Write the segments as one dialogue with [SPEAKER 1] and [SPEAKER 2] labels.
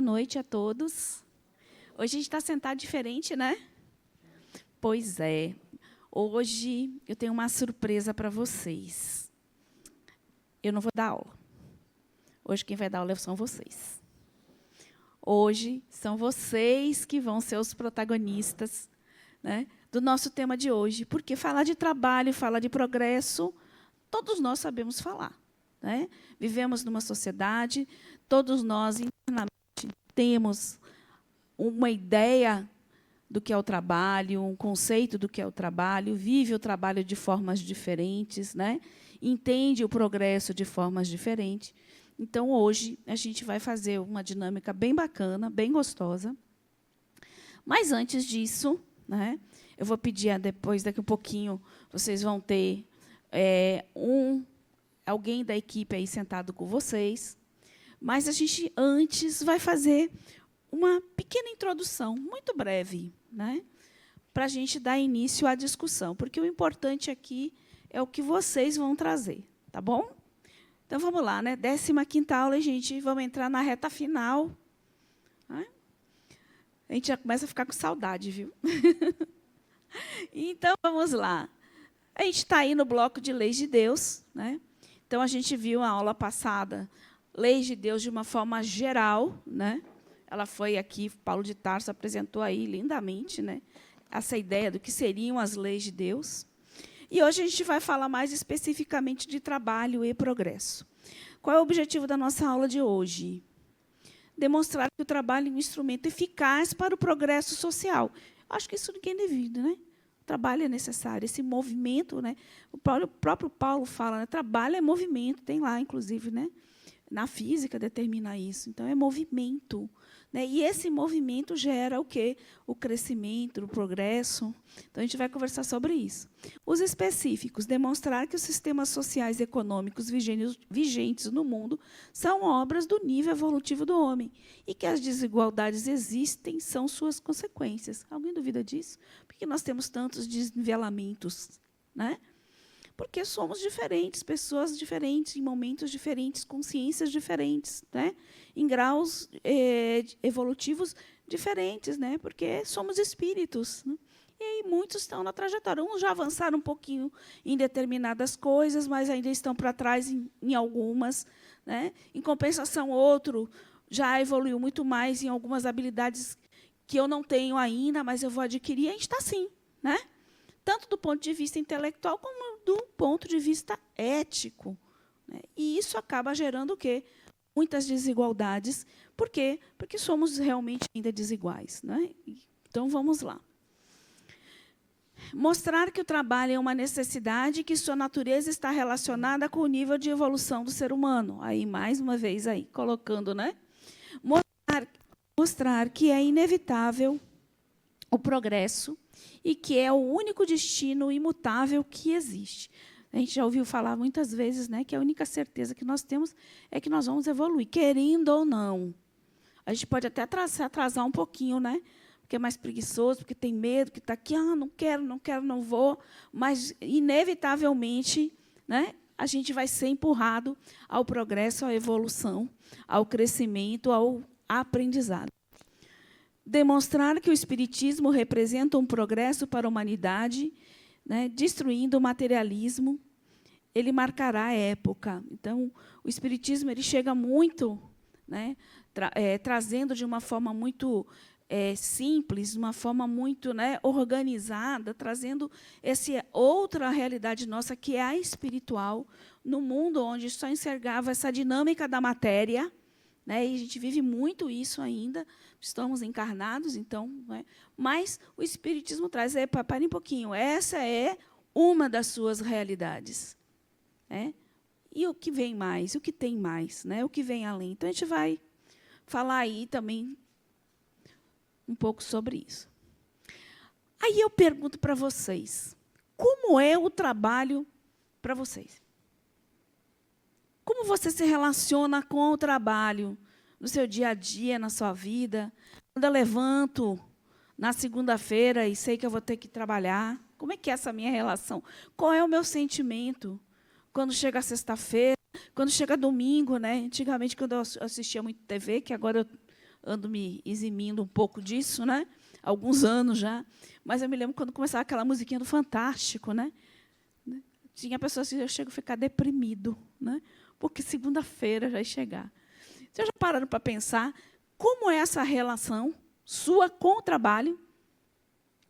[SPEAKER 1] Boa noite a todos. Hoje a gente está sentado diferente, né? Pois é. Hoje eu tenho uma surpresa para vocês. Eu não vou dar aula. Hoje quem vai dar aula são vocês. Hoje são vocês que vão ser os protagonistas, né, do nosso tema de hoje. Porque falar de trabalho, falar de progresso, todos nós sabemos falar, né? Vivemos numa sociedade, todos nós internamente temos uma ideia do que é o trabalho, um conceito do que é o trabalho, vive o trabalho de formas diferentes, né? Entende o progresso de formas diferentes. Então, hoje, a gente vai fazer uma dinâmica bem bacana, bem gostosa. Mas, antes disso, né, eu vou pedir, daqui a pouquinho, vocês vão ter alguém da equipe aí sentado com vocês. Mas a gente, antes, vai fazer uma pequena introdução, muito breve, né, para a gente dar início à discussão, porque o importante aqui é o que vocês vão trazer, tá bom? Então, vamos lá, né? 15ª aula, gente, vamos entrar na reta final. Né? A gente já começa a ficar com saudade, viu? Então, vamos lá. A gente está aí no bloco de Leis de Deus, né? Então, a gente viu a aula passada, Leis de Deus de uma forma geral, né? Ela foi aqui, Paulo de Tarso apresentou aí lindamente, né, essa ideia do que seriam as leis de Deus. E hoje a gente vai falar mais especificamente de trabalho e progresso. Qual é o objetivo da nossa aula de hoje? Demonstrar que o trabalho é um instrumento eficaz para o progresso social. Acho que isso ninguém duvida, né? O trabalho é necessário, esse movimento, né? O próprio Paulo fala, né? Trabalho é movimento, tem lá, inclusive, né? Na física determina isso. Então, é movimento. Né? E esse movimento gera o quê? O crescimento, o progresso. Então, a gente vai conversar sobre isso. Os específicos, demonstrar que os sistemas sociais e econômicos vigentes no mundo são obras do nível evolutivo do homem e que as desigualdades existem são suas consequências. Alguém duvida disso? Por que nós temos tantos desnivelamentos? Né? Porque somos diferentes, pessoas diferentes, em momentos diferentes, consciências diferentes, né? Em graus evolutivos diferentes, né? Porque somos espíritos. Né? E aí muitos estão na trajetória. Uns já avançaram um pouquinho em determinadas coisas, mas ainda estão para trás em algumas. Né? Em compensação, outro já evoluiu muito mais em algumas habilidades que eu não tenho ainda, mas eu vou adquirir. A gente está assim, né? Tanto do ponto de vista intelectual como do ponto de vista ético. Né? E isso acaba gerando o quê? Muitas desigualdades. Por quê? Porque somos realmente ainda desiguais. Né? Então, vamos lá. Mostrar que o trabalho é uma necessidade e que sua natureza está relacionada com o nível de evolução do ser humano. Aí, mais uma vez, aí, colocando, né? Mostrar que é inevitável o progresso e que é o único destino imutável que existe. A gente já ouviu falar muitas vezes, né, que a única certeza que nós temos é que nós vamos evoluir, querendo ou não. A gente pode até se atrasar um pouquinho, né, porque é mais preguiçoso, porque tem medo, que está aqui, não quero, não vou, mas, inevitavelmente, né, a gente vai ser empurrado ao progresso, à evolução, ao crescimento, ao aprendizado. Demonstrar que o espiritismo representa um progresso para a humanidade, né, destruindo o materialismo, ele marcará a época. Então, o espiritismo ele chega muito, né, trazendo de uma forma muito simples, de uma forma muito, né, organizada, trazendo essa outra realidade nossa, que é a espiritual, no mundo onde só enxergava essa dinâmica da matéria. Né, e a gente vive muito isso ainda, estamos encarnados, então, né, mas o espiritismo traz, para um pouquinho, essa é uma das suas realidades. Né? E o que vem mais, o que tem mais, né, o que vem além. Então, a gente vai falar aí também um pouco sobre isso. Aí eu pergunto para vocês, como é o trabalho para vocês? Como você se relaciona com o trabalho no seu dia a dia, na sua vida? Quando eu levanto na segunda-feira e sei que eu vou ter que trabalhar, como é que é essa minha relação? Qual é o meu sentimento? Quando chega a sexta-feira, quando chega domingo, né? Antigamente, quando eu assistia muito TV, que agora eu ando me eximindo um pouco disso, né? Há alguns anos já. Mas eu me lembro quando começava aquela musiquinha do Fantástico, né? Tinha pessoas que eu chego a ficar deprimido, né? Porque segunda-feira já ia chegar. Vocês já pararam para pensar como é essa relação sua com o trabalho,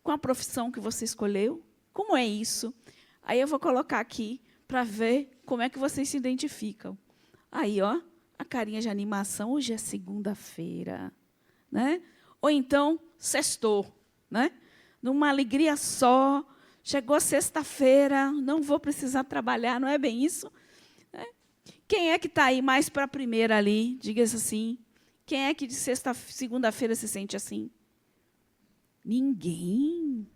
[SPEAKER 1] com a profissão que você escolheu? Como é isso? Aí eu vou colocar aqui para ver como é que vocês se identificam. Aí, ó, a carinha de animação. Hoje é segunda-feira, né? Ou então, sextou, né? Numa alegria só. Chegou sexta-feira, não vou precisar trabalhar, não é bem isso? Quem é que está aí mais para a primeira ali? Diga-se assim. Quem é que de segunda-feira se sente assim? Ninguém.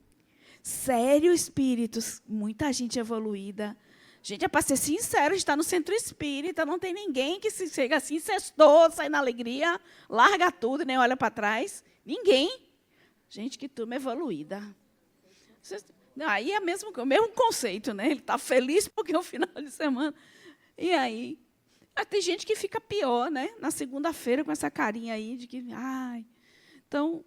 [SPEAKER 1] Sério, espíritos, muita gente evoluída. Gente, é para ser sincero, a gente está no centro espírita, não tem ninguém que se chega assim, sextou, sai na alegria, larga tudo e nem olha para trás. Ninguém. Gente, que turma evoluída. Aí é o mesmo conceito, né? Ele está feliz porque é o final de semana. E aí? Tem gente que fica pior, né? Na segunda-feira, com essa carinha aí de que. Ai. Então,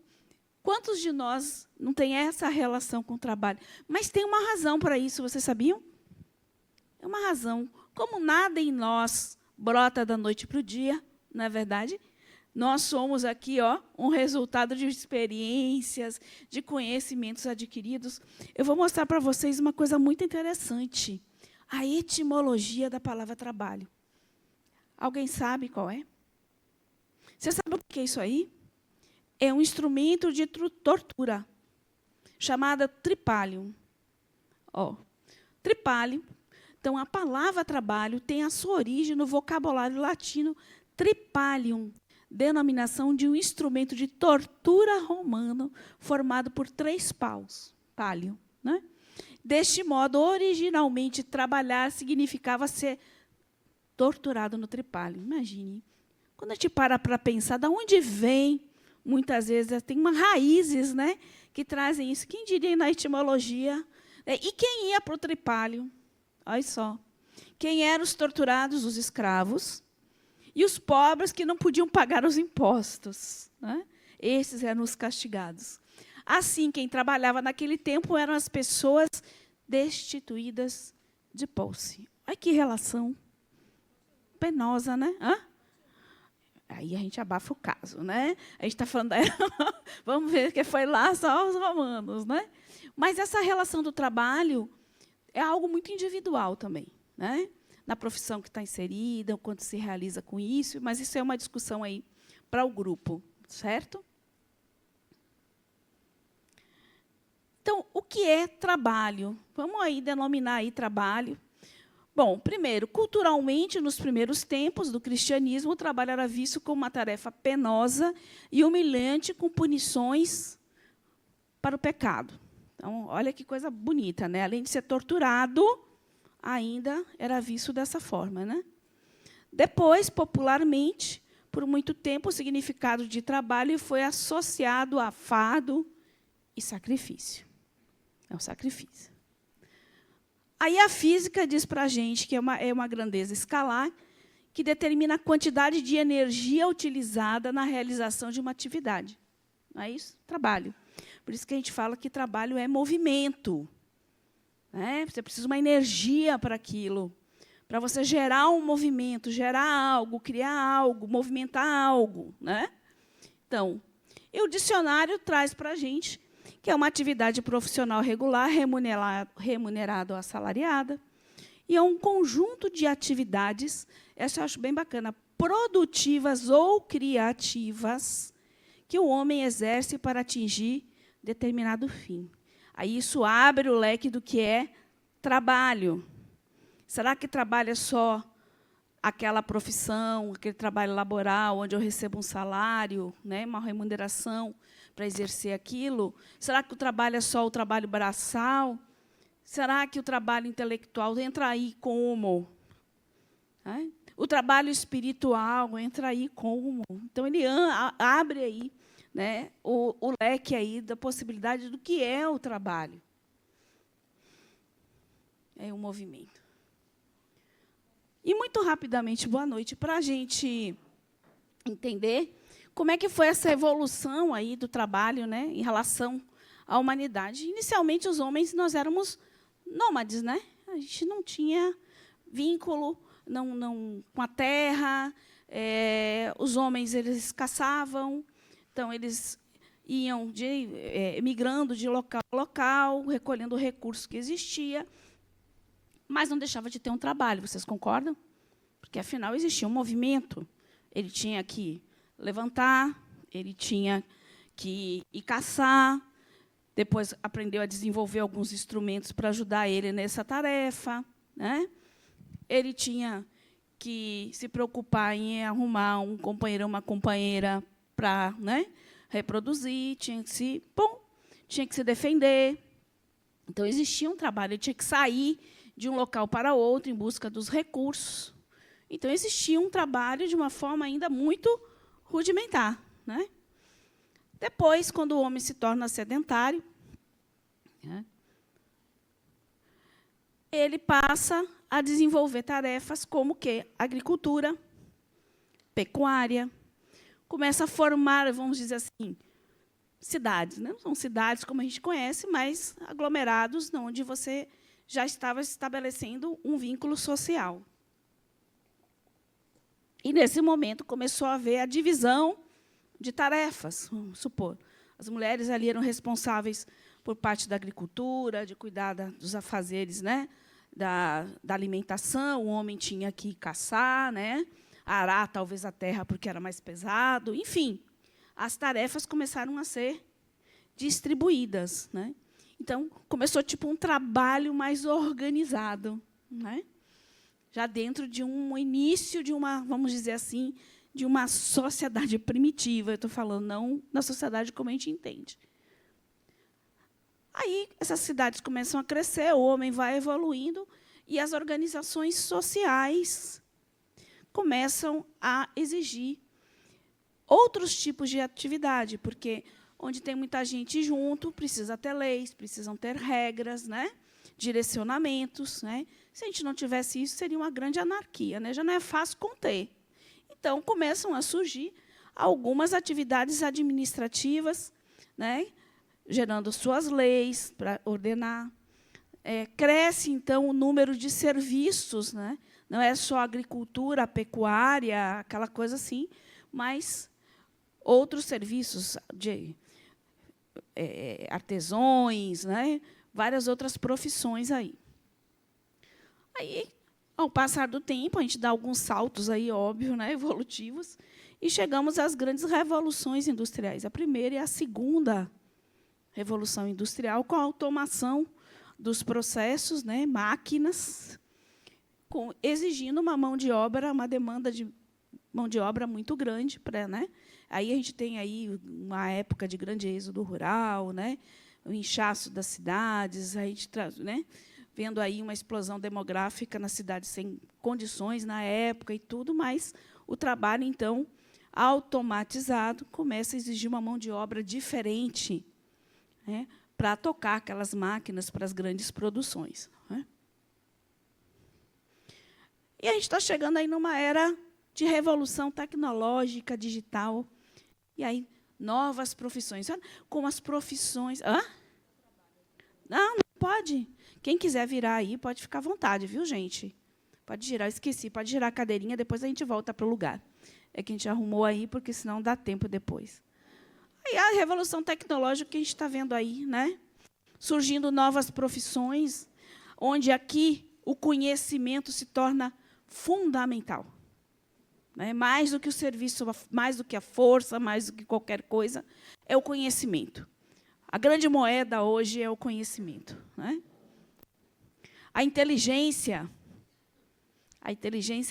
[SPEAKER 1] quantos de nós não tem essa relação com o trabalho? Mas tem uma razão para isso, vocês sabiam? É uma razão. Como nada em nós brota da noite para o dia, não é verdade? Nós somos aqui, ó, um resultado de experiências, de conhecimentos adquiridos. Eu vou mostrar para vocês uma coisa muito interessante. A etimologia da palavra trabalho. Alguém sabe qual é? Você sabe o que é isso aí? É um instrumento de tortura, chamada tripalium. Ó, tripalium. Então, a palavra trabalho tem a sua origem no vocabulário latino tripalium, denominação de um instrumento de tortura romano formado por 3 paus. Palio, né? Deste modo, originalmente, trabalhar significava ser torturado no tripalho. Imagine. Quando a gente para pensar, de onde vem, muitas vezes, tem umas raízes, né, que trazem isso. Quem diria na etimologia? E quem ia para o tripalho? Olha só. Quem eram os torturados? Os escravos. E os pobres que não podiam pagar os impostos, né? Esses eram os castigados. Assim, quem trabalhava naquele tempo eram as pessoas destituídas de posse. Olha que relação penosa, né? Hã? Aí a gente abafa o caso, né? A gente está falando... Vamos ver que foi lá só os romanos, né? Mas essa relação do trabalho é algo muito individual também, né? Na profissão que está inserida, o quanto se realiza com isso, mas isso é uma discussão aí para o grupo, certo? Então, o que é trabalho? Vamos aí denominar aí trabalho. Bom, primeiro, culturalmente, nos primeiros tempos do cristianismo, o trabalho era visto como uma tarefa penosa e humilhante, com punições para o pecado. Então, olha que coisa bonita, né? Além de ser torturado, ainda era visto dessa forma, né? Depois, popularmente, por muito tempo, o significado de trabalho foi associado a fardo e sacrifício. É um sacrifício. Aí a física diz para a gente que é uma grandeza escalar que determina a quantidade de energia utilizada na realização de uma atividade. Não é isso? Trabalho. Por isso que a gente fala que trabalho é movimento. Né? Você precisa de uma energia para aquilo, para você gerar um movimento, gerar algo, criar algo, movimentar algo. Né? Então, e o dicionário traz para a gente que é uma atividade profissional regular, remunerada ou assalariada, e é um conjunto de atividades, essa eu acho bem bacana, produtivas ou criativas, que o homem exerce para atingir determinado fim. Aí isso abre o leque do que é trabalho. Será que trabalho é só aquela profissão, aquele trabalho laboral, onde eu recebo um salário, né, uma remuneração para exercer aquilo? Será que o trabalho é só o trabalho braçal? Será que o trabalho intelectual entra aí como? Né? O trabalho espiritual entra aí como? Então, ele abre aí, né, o leque aí da possibilidade do que é o trabalho. É um movimento. E, muito rapidamente, boa noite, para a gente entender como é que foi essa evolução aí do trabalho, né, em relação à humanidade? Inicialmente, os homens, nós éramos nômades, né? A gente não tinha vínculo com a terra. Os homens, eles caçavam, então eles iam migrando de local a local, recolhendo o recurso que existia, mas não deixava de ter um trabalho, vocês concordam? Porque, afinal, existia um movimento. Ele tinha que levantar, ele tinha que ir caçar, depois aprendeu a desenvolver alguns instrumentos para ajudar ele nessa tarefa, né? Ele tinha que se preocupar em arrumar um companheiro ou uma companheira para, né, reproduzir, tinha que se defender. Então, existia um trabalho, ele tinha que sair de um local para outro em busca dos recursos. Então, existia um trabalho de uma forma ainda muito rudimentar, né? Depois, quando o homem se torna sedentário, né, ele passa a desenvolver tarefas como que agricultura, pecuária, começa a formar, vamos dizer assim, cidades. Não são cidades como a gente conhece, mas aglomerados onde você já estava estabelecendo um vínculo social. E, nesse momento, começou a haver a divisão de tarefas. Vamos supor, as mulheres ali eram responsáveis por parte da agricultura, de cuidar dos afazeres, né, da alimentação, o homem tinha que caçar, né, arar, talvez, a terra, porque era mais pesado. Enfim, as tarefas começaram a ser distribuídas, né? Então, começou um trabalho mais organizado, né? Já dentro de um início de uma, vamos dizer assim, de uma sociedade primitiva. Eu estou falando não na sociedade como a gente entende. Aí, essas cidades começam a crescer, o homem vai evoluindo, e as organizações sociais começam a exigir outros tipos de atividade, porque onde tem muita gente junto, precisa ter leis, precisam ter regras, né? Direcionamentos, né? Se a gente não tivesse isso, seria uma grande anarquia, né? Já não é fácil conter. Então, começam a surgir algumas atividades administrativas, né, gerando suas leis para ordenar. Cresce, então, o número de serviços, né? Não é só a agricultura, a pecuária, aquela coisa assim, mas outros serviços de artesãos, né? Várias outras profissões aí. Aí, ao passar do tempo, a gente dá alguns saltos aí, óbvio, né, evolutivos, e chegamos às grandes revoluções industriais. A primeira e a segunda revolução industrial, com a automação dos processos, né, máquinas, exigindo uma mão de obra, uma demanda de mão de obra muito grande, né? Aí a gente tem aí uma época de grande êxodo rural, né, o inchaço das cidades, a gente né, vendo aí uma explosão demográfica nas cidades sem condições na época e tudo, mas o trabalho, então, automatizado, começa a exigir uma mão de obra diferente, né, para tocar aquelas máquinas para as grandes produções, né? E a gente está chegando aí numa era de revolução tecnológica, digital, e aí novas profissões. Como as profissões... Hã? Não pode. Quem quiser virar aí, pode ficar à vontade, viu, gente? Pode girar, eu esqueci, pode girar a cadeirinha, depois a gente volta para o lugar. É que a gente arrumou aí, porque senão dá tempo depois. Aí a revolução tecnológica que a gente está vendo aí, né? Surgindo novas profissões, onde aqui o conhecimento se torna fundamental. Né? Mais do que o serviço, mais do que a força, mais do que qualquer coisa, é o conhecimento. A grande moeda hoje é o conhecimento, né? A inteligência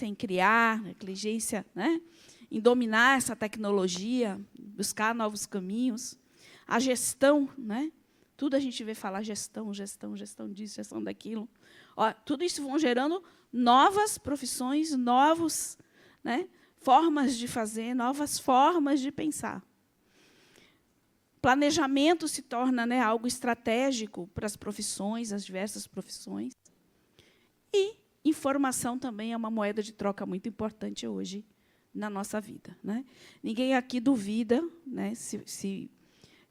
[SPEAKER 1] em criar, a inteligência, né, em dominar essa tecnologia, buscar novos caminhos, a gestão, né? Tudo a gente vê falar gestão disso, gestão daquilo. Ó, tudo isso vão gerando novas profissões, novos, né, formas de fazer, novas formas de pensar. Planejamento se torna, né, algo estratégico para as profissões, as diversas profissões. E informação também é uma moeda de troca muito importante hoje na nossa vida, né? Ninguém aqui duvida, né, se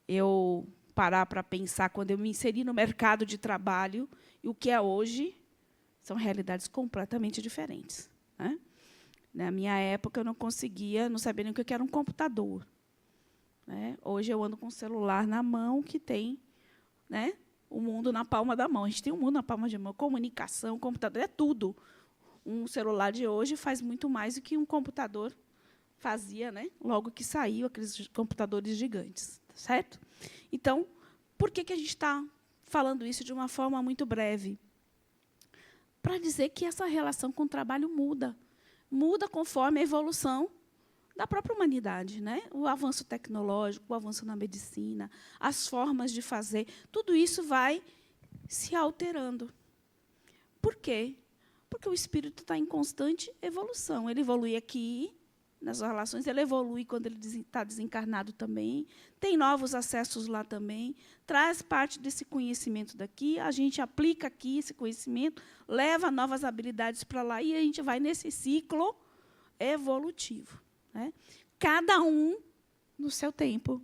[SPEAKER 1] eu parar para pensar, quando eu me inseri no mercado de trabalho, e o que é hoje, são realidades completamente diferentes, né? Na minha época, eu não sabia nem o que era um computador, né? Hoje, eu ando com um celular na mão que tem, né, o mundo na palma da mão. A gente tem o mundo na palma da mão, comunicação, computador, é tudo. Um celular de hoje faz muito mais do que um computador fazia, né, logo que saiu, aqueles computadores gigantes, certo? Então, por que a gente está falando isso de uma forma muito breve? Para dizer que essa relação com o trabalho muda conforme a evolução da própria humanidade, né? O avanço tecnológico, o avanço na medicina, as formas de fazer, tudo isso vai se alterando. Por quê? Porque o espírito está em constante evolução. Ele evolui aqui, nas relações, ele evolui quando ele está desencarnado também, tem novos acessos lá também, traz parte desse conhecimento daqui, a gente aplica aqui esse conhecimento, leva novas habilidades para lá, e a gente vai nesse ciclo evolutivo, né? Cada um no seu tempo,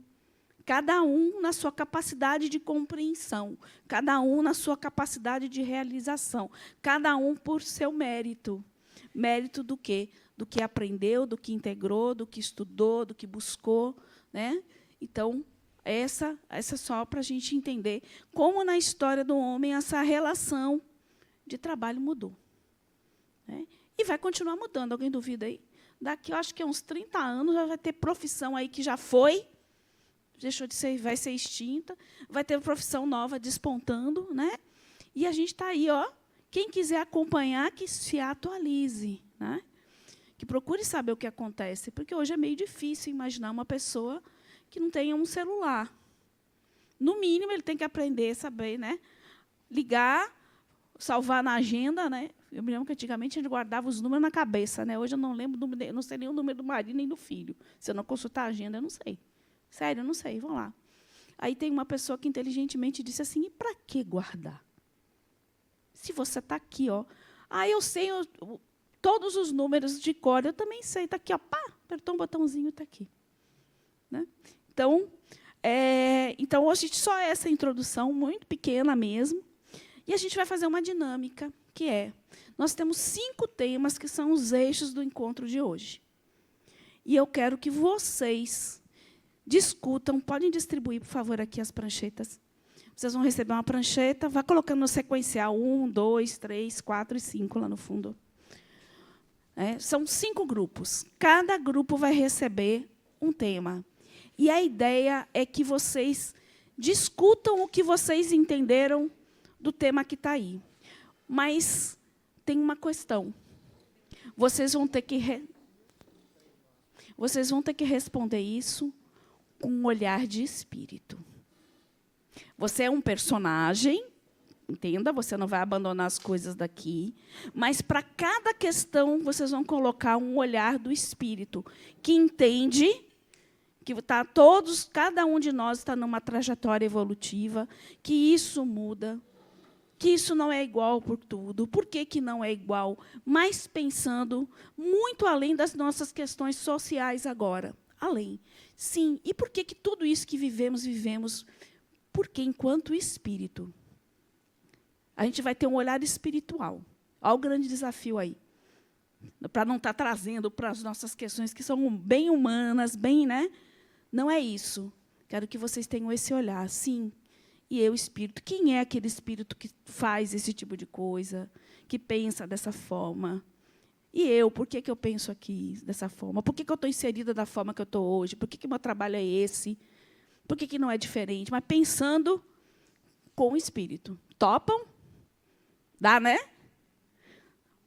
[SPEAKER 1] cada um na sua capacidade de compreensão, cada um na sua capacidade de realização, cada um por seu mérito. Mérito do quê? Do que aprendeu, do que integrou, do que estudou, do que buscou, né? Então, essa é só para a gente entender como, na história do homem, essa relação de trabalho mudou, né? E vai continuar mudando. Alguém duvida aí? Daqui, eu acho que uns 30 anos, já vai ter profissão aí que já foi, deixou de ser, vai ser extinta, vai ter profissão nova despontando, né? E a gente está aí, ó. Quem quiser acompanhar, que se atualize, né? Que procure saber o que acontece, porque hoje é meio difícil imaginar uma pessoa que não tenha um celular. No mínimo, ele tem que aprender a saber, né, ligar, salvar na agenda, né? Eu me lembro que antigamente a gente guardava os números na cabeça, né? Hoje eu não lembro, eu não sei nem o número do marido nem do filho. Se eu não consultar a agenda, eu não sei. Sério, eu não sei. Vamos lá. Aí tem uma pessoa que inteligentemente disse assim: e para que guardar? Se você está aqui, ó. Ah, eu sei todos os números de cor, eu também sei. Está aqui, ó. Pá, apertou um botãozinho, está aqui. Né? Então, hoje só essa introdução, muito pequena mesmo. E a gente vai fazer uma dinâmica, que é, nós temos 5 temas que são os eixos do encontro de hoje. E eu quero que vocês discutam, podem distribuir, por favor, aqui as pranchetas. Vocês vão receber uma prancheta, vá colocando no sequencial 1, 2, 3, 4 e 5 lá no fundo. São 5 grupos. Cada grupo vai receber um tema. E a ideia é que vocês discutam o que vocês entenderam do tema que está aí. Mas tem uma questão. Vocês vão ter que responder isso com um olhar de espírito. Você é um personagem, entenda, você não vai abandonar as coisas daqui, mas para cada questão vocês vão colocar um olhar do espírito, que entende que cada um de nós está numa trajetória evolutiva, que isso muda, que isso não é igual por tudo. Por que não é igual? Mas pensando muito além das nossas questões sociais agora. Além. Sim, e por que tudo isso que vivemos? Porque, enquanto espírito, a gente vai ter um olhar espiritual. Olha o grande desafio aí. Para não estar trazendo para as nossas questões que são bem humanas, bem, né? Não é isso. Quero que vocês tenham esse olhar. Sim, e eu, espírito. Quem é aquele espírito que faz esse tipo de coisa, que pensa dessa forma? E eu, por que eu penso aqui dessa forma? Por que eu estou inserida da forma que eu estou hoje? Por que o meu trabalho é esse? Por que não é diferente? Mas pensando com o espírito. Topam? Dá, né?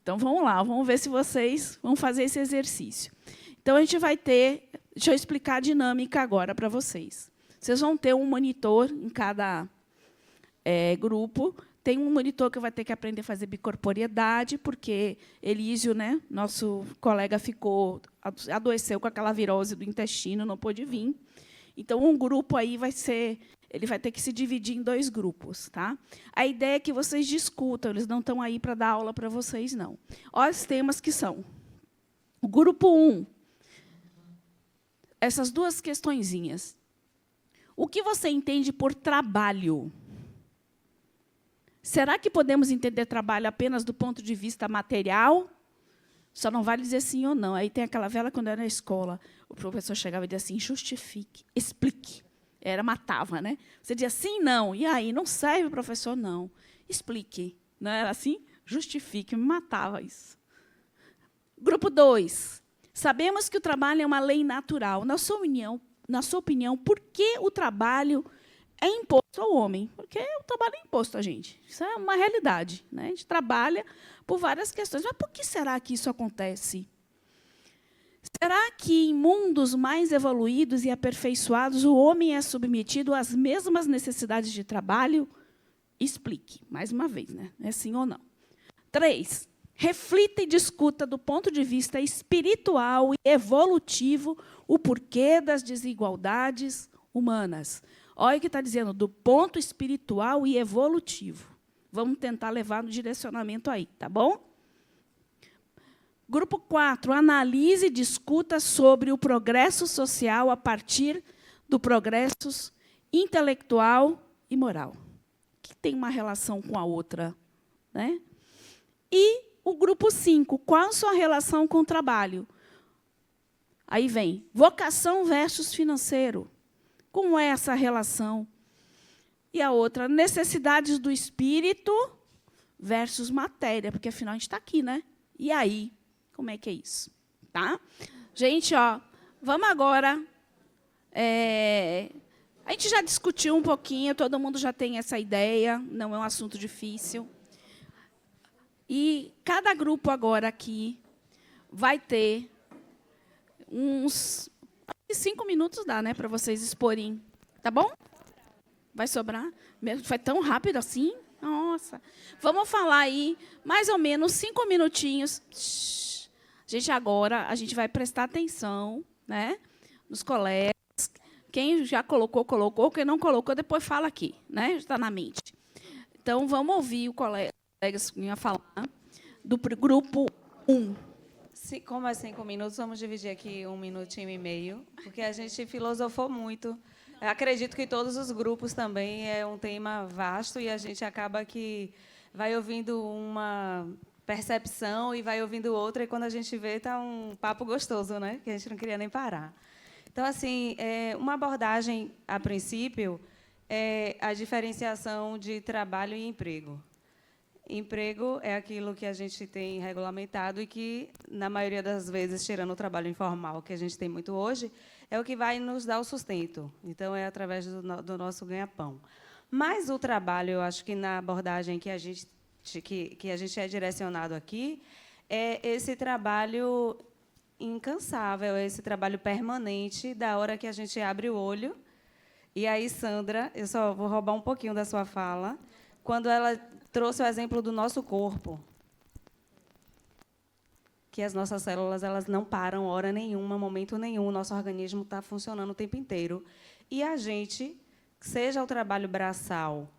[SPEAKER 1] Então, vamos lá. Vamos ver se vocês vão fazer esse exercício. Então, a gente vai ter... Deixa eu explicar a dinâmica agora para vocês. Vocês vão ter um monitor em cada grupo. Tem um monitor que vai ter que aprender a fazer bicorporiedade, porque Elísio, né, nosso colega, adoeceu com aquela virose do intestino, não pôde vir. Então, um grupo aí ele vai ter que se dividir em 2 grupos, tá? A ideia é que vocês discutam, eles não estão aí para dar aula para vocês, não. Olha os temas que são. O grupo 1, essas duas questõezinhas. O que você entende por trabalho? Será que podemos entender trabalho apenas do ponto de vista material? Só não vale dizer sim ou não. Aí tem aquela velha, quando eu era na escola, o professor chegava e dizia assim, justifique, explique. Matava, né? Você dizia sim, não. E aí, não serve, professor, não. Explique. Não era assim? Justifique, me matava isso. Grupo 2. Sabemos que o trabalho é uma lei natural. Na sua opinião, por que o trabalho é imposto ao homem? Porque o trabalho é imposto a gente. Isso é uma realidade, né? A gente trabalha por várias questões. Mas por que será que isso acontece? Será que em mundos mais evoluídos e aperfeiçoados o homem é submetido às mesmas necessidades de trabalho? Explique, mais uma vez, né? É sim ou não. 3. Reflita e discuta do ponto de vista espiritual e evolutivo o porquê das desigualdades humanas. Olha o que está dizendo, do ponto espiritual e evolutivo. Vamos tentar levar no direcionamento aí, tá bom? Grupo 4, analise e discuta sobre o progresso social a partir do progresso intelectual e moral, que tem uma relação com a outra, né? E o grupo 5, qual a sua relação com o trabalho? Aí vem, vocação versus financeiro. Como é essa relação? E a outra, necessidades do espírito versus matéria, porque, afinal, a gente está aqui, né? E aí, como é que é isso? Tá? Gente, ó, vamos agora... A gente já discutiu um pouquinho, todo mundo já tem essa ideia, não é um assunto difícil. E cada grupo agora aqui vai ter uns 5 minutos, dá, né, para vocês exporem. Tá bom? Vai sobrar? Foi tão rápido assim? Nossa. Vamos falar aí, mais ou menos 5 minutinhos. Gente, agora a gente vai prestar atenção, né, nos colegas. Quem já colocou, colocou. Quem não colocou, depois fala aqui, né? Está na mente. Então, vamos ouvir o colegas que iam falar do grupo 1.
[SPEAKER 2] Como é 5 minutos, vamos dividir aqui 1 minutinho e meio, porque a gente filosofou muito. Eu acredito que todos os grupos também é um tema vasto e a gente acaba que vai ouvindo uma percepção e vai ouvindo outra, e quando a gente vê, está um papo gostoso, né? Que a gente não queria nem parar. Então, assim, uma abordagem, a princípio, é a diferenciação de trabalho e emprego. Emprego é aquilo que a gente tem regulamentado e que, na maioria das vezes, tirando o trabalho informal, que a gente tem muito hoje, é o que vai nos dar o sustento. Então, é através do nosso ganha-pão. Mas o trabalho, eu acho que na abordagem que a gente é direcionado aqui, é esse trabalho incansável, esse trabalho permanente da hora que a gente abre o olho. E aí, Sandra, eu só vou roubar um pouquinho da sua fala, quando ela trouxe o exemplo do nosso corpo, que as nossas células elas não param hora nenhuma, momento nenhum, o nosso organismo está funcionando o tempo inteiro. E a gente, seja o trabalho braçal,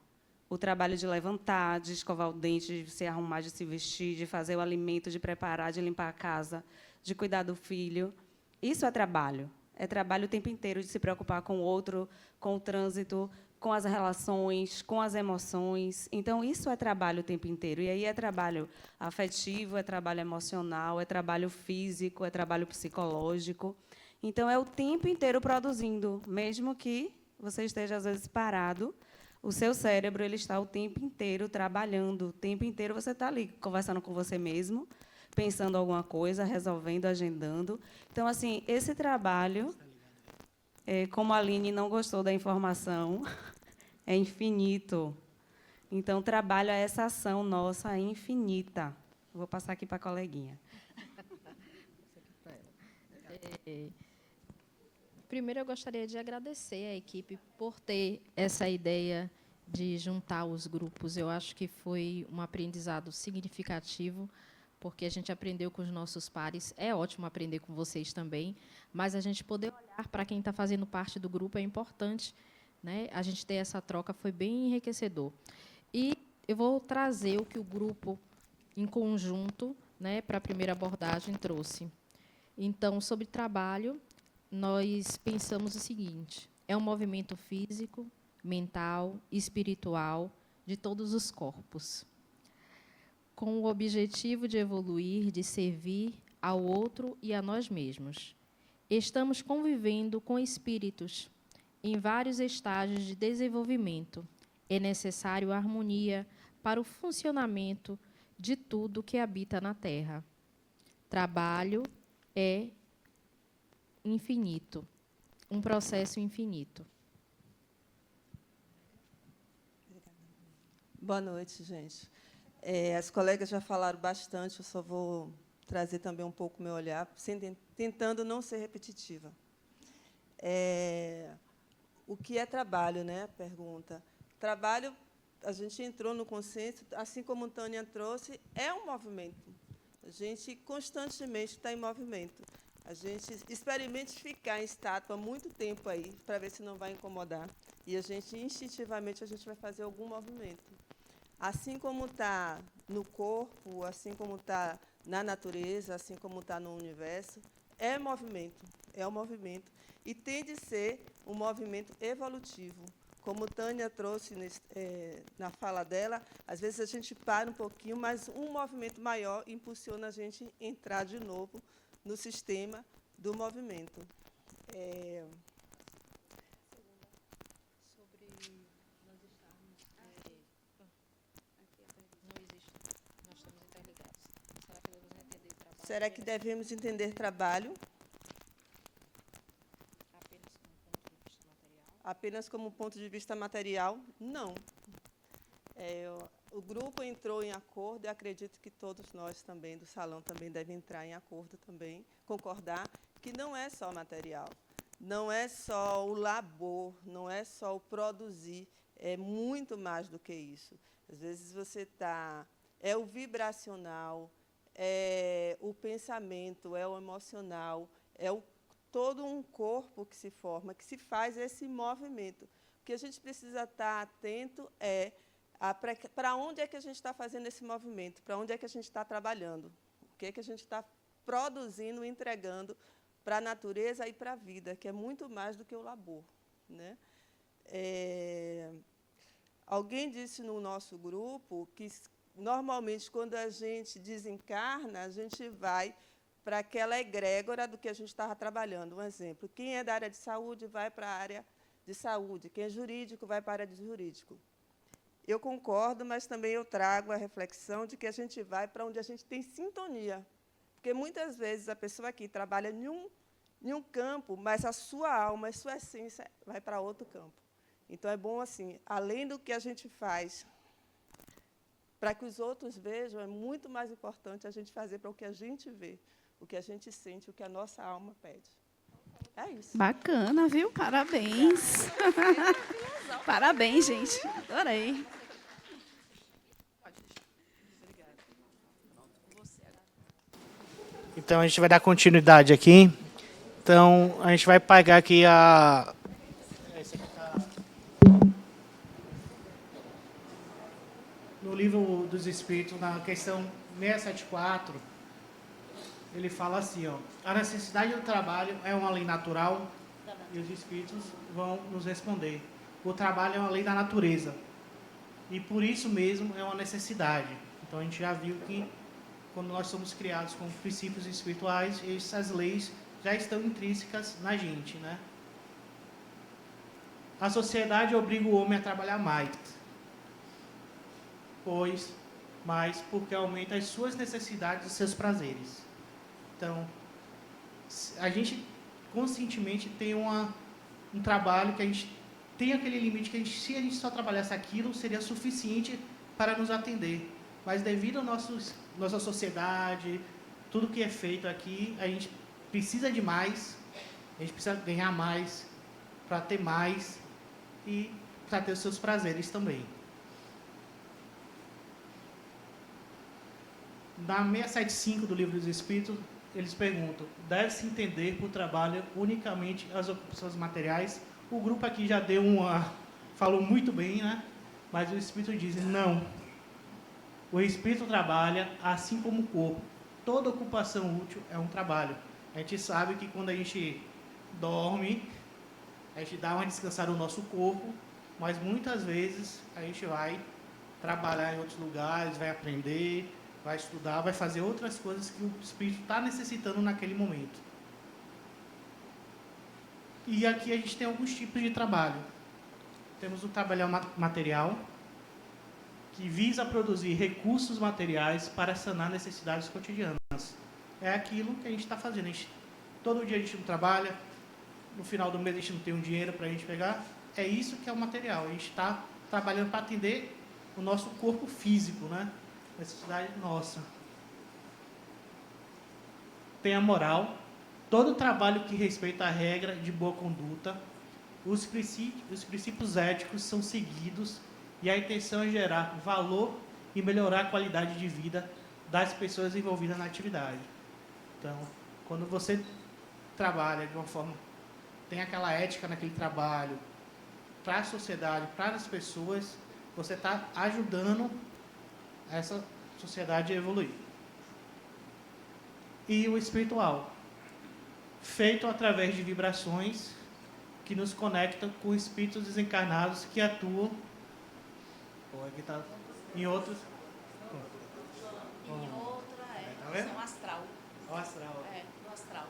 [SPEAKER 2] o trabalho de levantar, de escovar o dente, de se arrumar, de se vestir, de fazer o alimento, de preparar, de limpar a casa, de cuidar do filho. Isso é trabalho. É trabalho o tempo inteiro de se preocupar com o outro, com o trânsito, com as relações, com as emoções. Então, isso é trabalho o tempo inteiro. E aí é trabalho afetivo, é trabalho emocional, é trabalho físico, é trabalho psicológico. Então, é o tempo inteiro produzindo, mesmo que você esteja, às vezes, parado, o seu cérebro ele está o tempo inteiro trabalhando. O tempo inteiro você está ali conversando com você mesmo, pensando alguma coisa, resolvendo, agendando. Então, assim, esse trabalho, como a Aline não gostou da informação, é infinito. Então, trabalho é essa ação nossa infinita. Vou passar aqui para a coleguinha.
[SPEAKER 3] Primeiro, eu gostaria de agradecer à equipe por ter essa ideia de juntar os grupos. Eu acho que foi um aprendizado significativo, porque a gente aprendeu com os nossos pares. É ótimo aprender com vocês também, mas a gente poder olhar para quem está fazendo parte do grupo é importante, né? A gente ter essa troca foi bem enriquecedor. E eu vou trazer o que o grupo, em conjunto, né, para a primeira abordagem, trouxe. Então, sobre trabalho, nós pensamos o seguinte: é um movimento físico, mental, espiritual, de todos os corpos, com o objetivo de evoluir, de servir ao outro e a nós mesmos. Estamos convivendo com espíritos em vários estágios de desenvolvimento. É necessário harmonia para o funcionamento de tudo que habita na Terra. Trabalho é infinito, um processo infinito.
[SPEAKER 4] Boa noite, gente. As colegas já falaram bastante, eu só vou trazer também um pouco o meu olhar, tentando não ser repetitiva. O que é trabalho, né? Pergunta. Trabalho, a gente entrou no consenso, assim como a Tânia trouxe, é um movimento. A gente constantemente está em movimento. A gente experimente ficar em estátua muito tempo aí, para ver se não vai incomodar. E a gente, instintivamente, a gente vai fazer algum movimento. Assim como está no corpo, assim como está na natureza, assim como está no universo, é movimento, é um movimento. E tem de ser um movimento evolutivo. Como Tânia trouxe na fala dela, às vezes a gente para um pouquinho, mas um movimento maior impulsiona a gente a entrar de novo no sistema do movimento. Será que devemos entender trabalho apenas como ponto de vista material? Não. O grupo entrou em acordo e acredito que todos nós também do salão também devem entrar em acordo também, concordar que não é só material, não é só o labor, não é só o produzir, é muito mais do que isso. Às vezes você está... É o vibracional, é o pensamento, é o emocional, é todo um corpo que se forma, que se faz esse movimento. O que a gente precisa estar atento é para onde é que a gente está fazendo esse movimento, para onde é que a gente está trabalhando, o que é que a gente está produzindo, entregando para a natureza e para a vida, que é muito mais do que o labor, né? Alguém disse no nosso grupo que, normalmente, quando a gente desencarna, a gente vai para aquela egrégora do que a gente estava trabalhando. Um exemplo, quem é da área de saúde vai para a área de saúde, quem é jurídico vai para a área de jurídico. Eu concordo, mas também eu trago a reflexão de que a gente vai para onde a gente tem sintonia. Porque, muitas vezes, a pessoa aqui trabalha em um campo, mas a sua alma, a sua essência vai para outro campo. Então, é bom, assim, além do que a gente faz para que os outros vejam, é muito mais importante a gente fazer para o que a gente vê, o que a gente sente, o que a nossa alma pede. É isso.
[SPEAKER 1] Bacana, viu? Parabéns. Parabéns, gente. Adorei.
[SPEAKER 5] Então, a gente vai dar continuidade aqui. Então, a gente vai pagar aqui a... Esse aqui tá... No livro dos Espíritos, na questão 674, ele fala assim, ó, a necessidade do trabalho é uma lei natural, e os Espíritos vão nos responder. O trabalho é uma lei da natureza, e por isso mesmo é uma necessidade. Então, a gente já viu que, quando nós somos criados com princípios espirituais, essas leis já estão intrínsecas na gente, né? A sociedade obriga o homem a trabalhar mais, porque aumenta as suas necessidades e seus prazeres. Então, a gente conscientemente tem um trabalho que a gente tem aquele limite que se a gente só trabalhasse aquilo, seria suficiente para nos atender. Mas devido à nossa sociedade, tudo que é feito aqui, a gente precisa de mais, a gente precisa ganhar mais, para ter mais e para ter os seus prazeres também. Na 675 do Livro dos Espíritos, eles perguntam, deve-se entender por trabalho unicamente as ocupações materiais? O grupo aqui já deu falou muito bem, né? Mas o Espírito diz, não. O Espírito trabalha assim como o corpo. Toda ocupação útil é um trabalho. A gente sabe que quando a gente dorme, a gente dá uma descansada no nosso corpo, mas muitas vezes a gente vai trabalhar em outros lugares, vai aprender, vai estudar, vai fazer outras coisas que o espírito está necessitando naquele momento. E aqui a gente tem alguns tipos de trabalho. Temos o trabalho material, que visa produzir recursos materiais para sanar necessidades cotidianas. É aquilo que a gente está fazendo. Todo dia a gente não trabalha, no final do mês a gente não tem um dinheiro para a gente pegar. É isso que é o material. A gente está trabalhando para atender o nosso corpo físico, né? Necessidade nossa. Tem a moral. Todo trabalho que respeita a regra de boa conduta. Os princípios éticos são seguidos e a intenção é gerar valor e melhorar a qualidade de vida das pessoas envolvidas na atividade. Então, quando você trabalha de uma forma, tem aquela ética naquele trabalho, para a sociedade, para as pessoas, você está ajudando essa sociedade a evoluir. E o espiritual, feito através de vibrações que nos conectam com espíritos desencarnados que atuam aqui tá, em outros.
[SPEAKER 1] Em outra
[SPEAKER 5] tá vendo?
[SPEAKER 1] são astral.
[SPEAKER 5] O astral.
[SPEAKER 1] Do astral.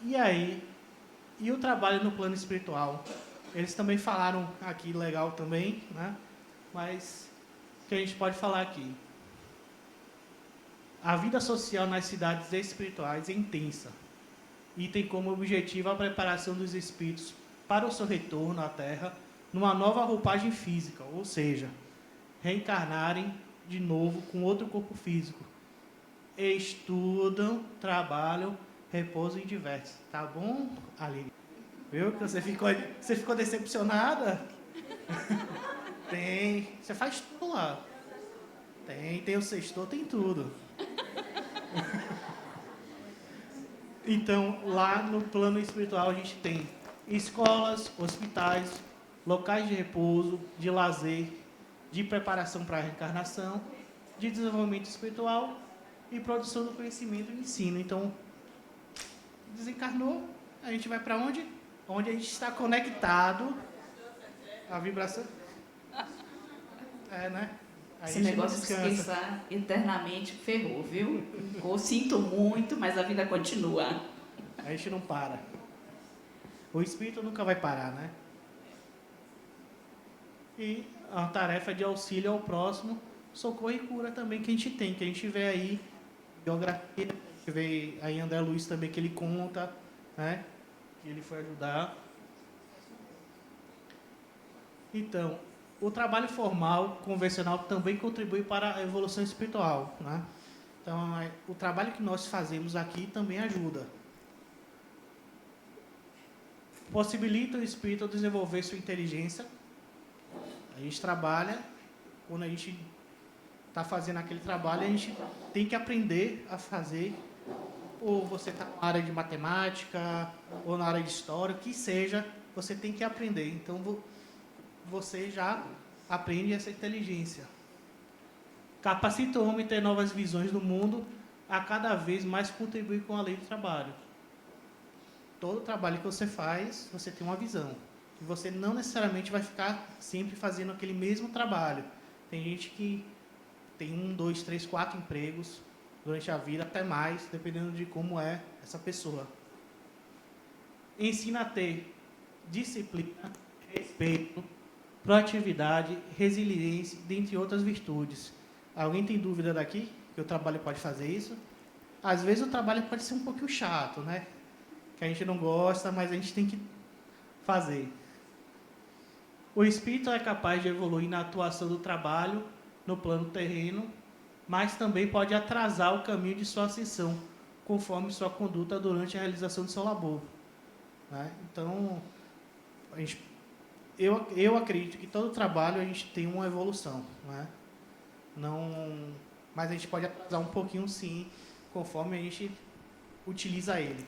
[SPEAKER 5] E aí, e o trabalho no plano espiritual? Eles também falaram aqui, legal também, né? Mas o que a gente pode falar aqui? A vida social nas cidades espirituais é intensa e tem como objetivo a preparação dos espíritos para o seu retorno à Terra numa nova roupagem física, ou seja, reencarnarem de novo com outro corpo físico. Estudam, trabalham, repousam e divertem. Tá bom, Aline? Viu que você ficou decepcionada? Tem. Você faz tudo lá. Tem o sexto, tem tudo. Então, lá no plano espiritual a gente tem escolas, hospitais, locais de repouso, de lazer, de preparação para a reencarnação, de desenvolvimento espiritual e produção do conhecimento e ensino. Então, desencarnou, a gente vai para onde? Onde a gente está conectado à vibração. Né? Aí
[SPEAKER 6] Esse negócio de descansar eternamente ferrou, viu? Eu sinto muito, mas a vida continua.
[SPEAKER 5] A gente não para. O espírito nunca vai parar, né? E a tarefa de auxílio ao próximo, socorro e cura também que a gente tem, que a gente vê aí, biografia, a gente vê aí André Luiz também, que ele conta, né? Que ele foi ajudar. Então, o trabalho formal, convencional, também contribui para a evolução espiritual, né? Então, o trabalho que nós fazemos aqui também ajuda. Possibilita o espírito desenvolver sua inteligência. A gente trabalha, quando a gente está fazendo aquele trabalho, a gente tem que aprender a fazer, ou você está na área de matemática, ou na área de história, o que seja, você tem que aprender. Então, você já aprende essa inteligência. Capacita o homem a ter novas visões do mundo, a cada vez mais contribuir com a lei do trabalho. Todo trabalho que você faz, você tem uma visão. E você não necessariamente vai ficar sempre fazendo aquele mesmo trabalho. Tem gente que tem 1, 2, 3, 4 empregos durante a vida, até mais, dependendo de como é essa pessoa. Ensina a ter disciplina, respeito, proatividade, resiliência, dentre outras virtudes. Alguém tem dúvida daqui que o trabalho pode fazer isso? Às vezes o trabalho pode ser um pouquinho chato, né? Que a gente não gosta, mas a gente tem que fazer. O espírito é capaz de evoluir na atuação do trabalho no plano terreno, mas também pode atrasar o caminho de sua ascensão, conforme sua conduta durante a realização do seu labor. Né? Então, eu acredito que todo trabalho a gente tem uma evolução. Né? Mas a gente pode atrasar um pouquinho, sim, conforme a gente utiliza ele.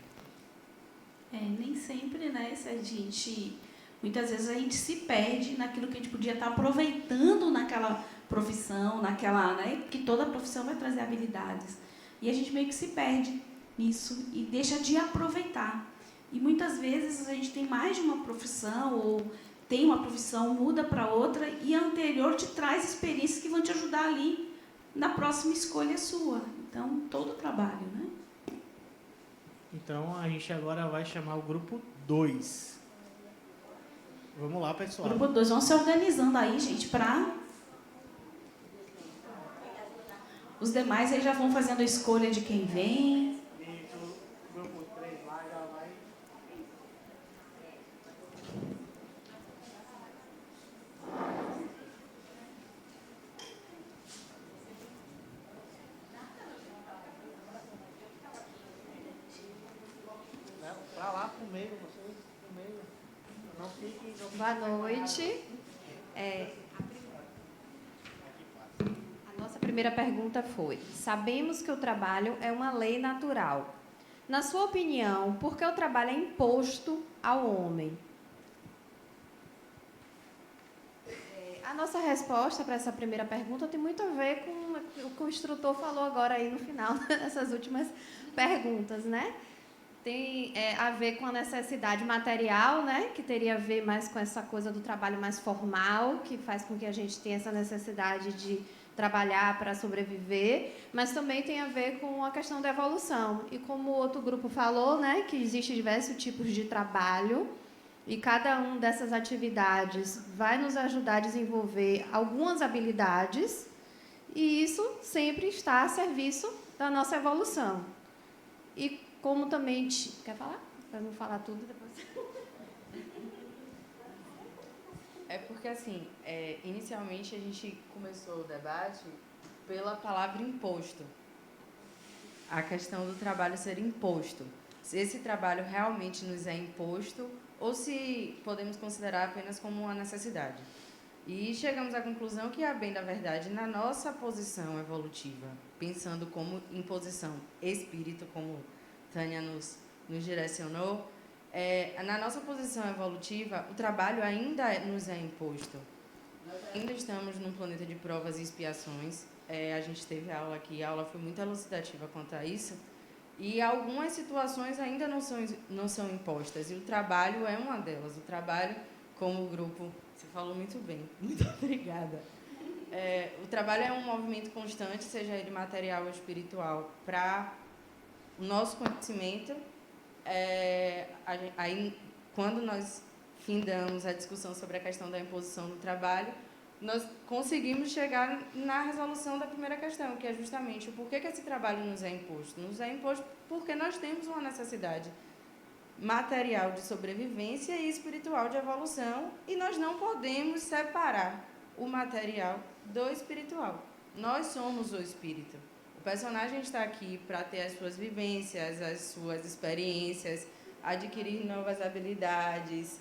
[SPEAKER 6] Nem sempre, né, se a gente... Muitas vezes a gente se perde naquilo que a gente podia estar aproveitando naquela profissão, naquela, né, que toda profissão vai trazer habilidades. E a gente meio que se perde. nisso e deixa de aproveitar. E muitas vezes a gente tem mais de uma profissão ou tem uma profissão, muda para outra e a anterior te traz experiências que vão te ajudar ali na próxima escolha sua. Então, todo o trabalho, né?
[SPEAKER 5] Então, a gente agora vai chamar o grupo 2. Vamos lá, pessoal.
[SPEAKER 6] Grupo 2, vão se organizando aí, gente, para... Os demais aí já vão fazendo a escolha de quem vem.
[SPEAKER 5] Grupo 3 lá já vai. Para lá, pro meio, vocês, pro meio. Não fiquem.
[SPEAKER 7] Boa noite. A nossa primeira pergunta foi: sabemos que o trabalho é uma lei natural. Na sua opinião, por que o trabalho é imposto ao homem? A nossa resposta para essa primeira pergunta tem muito a ver com o que o instrutor falou agora aí no final dessas últimas perguntas, né? Tem a ver com a necessidade material, né? Que teria a ver mais com essa coisa do trabalho mais formal, que faz com que a gente tenha essa necessidade de trabalhar para sobreviver, mas também tem a ver com a questão da evolução. E como o outro grupo falou, né? Que existem diversos tipos de trabalho e cada uma dessas atividades vai nos ajudar a desenvolver algumas habilidades e isso sempre está a serviço da nossa evolução. E como também... Quer falar? Para não falar tudo depois.
[SPEAKER 8] É porque, assim, inicialmente a gente começou o debate pela palavra imposto. A questão do trabalho ser imposto. Se esse trabalho realmente nos é imposto ou se podemos considerar apenas como uma necessidade. E chegamos à conclusão que, a bem da verdade, na nossa posição evolutiva, pensando como imposição espírito, como Tânia nos direcionou, na nossa posição evolutiva, o trabalho ainda nos é imposto. Nós ainda estamos num planeta de provas e expiações. A gente teve aula aqui, a aula foi muito elucidativa quanto a isso. E algumas situações ainda não são impostas, e o trabalho é uma delas. O trabalho, como o grupo, você falou muito bem, muito obrigada. O trabalho é um movimento constante, seja ele material ou espiritual, para o nosso conhecimento. Aí, quando nós findamos a discussão sobre a questão da imposição do trabalho, nós conseguimos chegar na resolução da primeira questão, que é justamente o porquê que esse trabalho nos é imposto. Nos é imposto porque nós temos uma necessidade material de sobrevivência e espiritual de evolução, e nós não podemos separar o material do espiritual. Nós somos o espírito. O personagem está aqui para ter as suas vivências, as suas experiências, adquirir novas habilidades,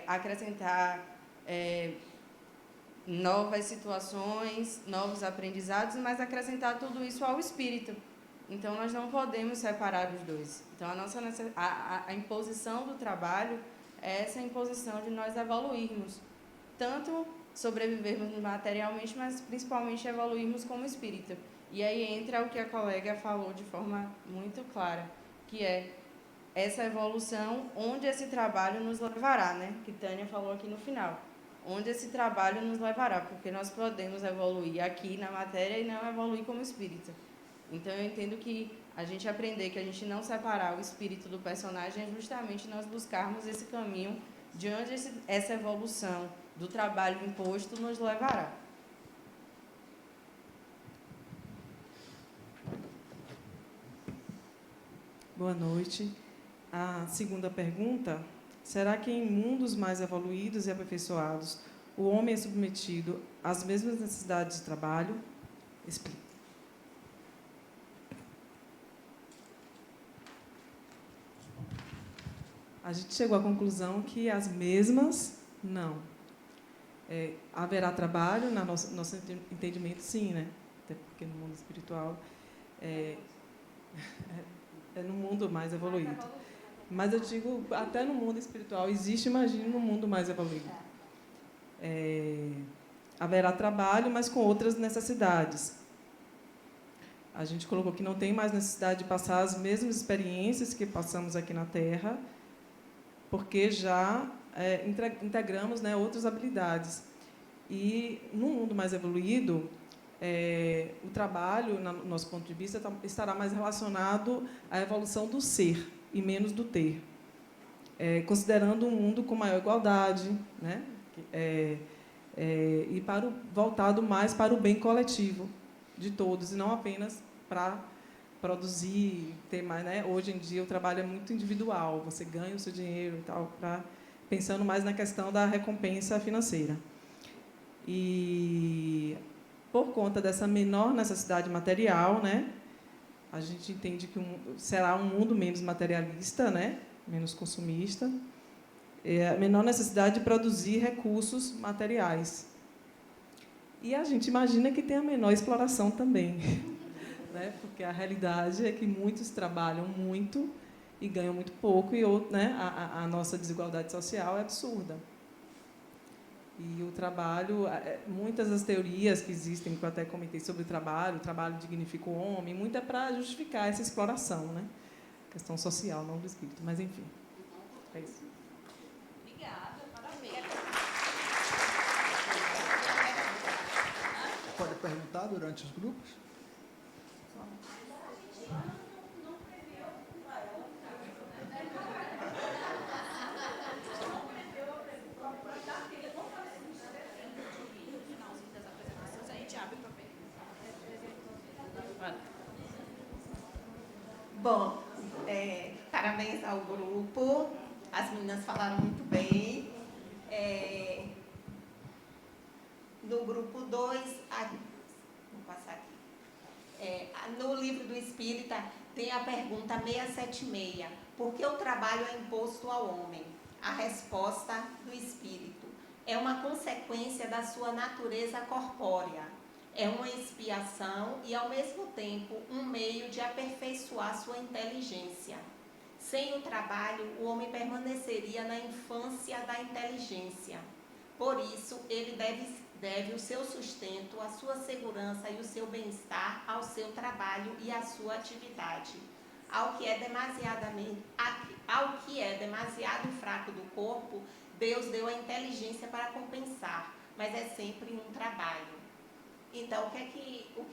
[SPEAKER 8] acrescentar novas situações, novos aprendizados, mas acrescentar tudo isso ao espírito. Então, nós não podemos separar os dois. Então, a imposição do trabalho é essa imposição de nós evoluirmos, tanto sobrevivermos materialmente, mas principalmente evoluirmos como espírito. E aí entra o que a colega falou de forma muito clara, que é essa evolução, onde esse trabalho nos levará, né? Que Tânia falou aqui no final. Onde esse trabalho nos levará, porque nós podemos evoluir aqui na matéria e não evoluir como espírito. Então, eu entendo que a gente aprender que a gente não separar o espírito do personagem é justamente nós buscarmos esse caminho de onde essa evolução do trabalho imposto nos levará.
[SPEAKER 9] Boa noite. A segunda pergunta: será que em mundos mais evoluídos e aperfeiçoados o homem é submetido às mesmas necessidades de trabalho? Explique. A gente chegou à conclusão que as mesmas, não. Haverá trabalho, no nosso entendimento, sim, né? Até porque no mundo espiritual é no mundo mais evoluído. Mas eu digo, até no mundo espiritual existe, imagine, no mundo mais evoluído. Haverá trabalho, mas com outras necessidades. A gente colocou que não tem mais necessidade de passar as mesmas experiências que passamos aqui na Terra, porque já integramos, né, outras habilidades. E, no mundo mais evoluído, o trabalho, no nosso ponto de vista, estará mais relacionado à evolução do ser e menos do ter, considerando um mundo com maior igualdade, né, e voltado mais para o bem coletivo de todos, e não apenas para produzir, ter mais, né? Hoje em dia o trabalho é muito individual, você ganha o seu dinheiro e tal, pensando mais na questão da recompensa financeira. E por conta dessa menor necessidade material, né, a gente entende que será um mundo menos materialista, né, menos consumista, a menor necessidade de produzir recursos materiais. E a gente imagina que tem a menor exploração também, né, porque a realidade é que muitos trabalham muito e ganham muito pouco, e né, a nossa desigualdade social é absurda. E o trabalho, muitas das teorias que existem, que eu até comentei sobre o trabalho dignifica o homem, muito é para justificar essa exploração, né? Questão social, não do espírito, mas enfim. É isso.
[SPEAKER 1] Obrigada, parabéns.
[SPEAKER 10] Pode perguntar durante os grupos?
[SPEAKER 11] Bom, parabéns ao grupo, as meninas falaram muito bem. No grupo 2, vou passar aqui. No livro do Espírita tem a pergunta 676, por que o trabalho é imposto ao homem? A resposta do Espírito: é uma consequência da sua natureza corpórea. É uma expiação e, ao mesmo tempo, um meio de aperfeiçoar sua inteligência. Sem o trabalho, o homem permaneceria na infância da inteligência. Por isso, ele deve o seu sustento, a sua segurança e o seu bem-estar ao seu trabalho e à sua atividade. Ao que é demasiado fraco do corpo, Deus deu a inteligência para compensar, mas é sempre um trabalho. Então, o que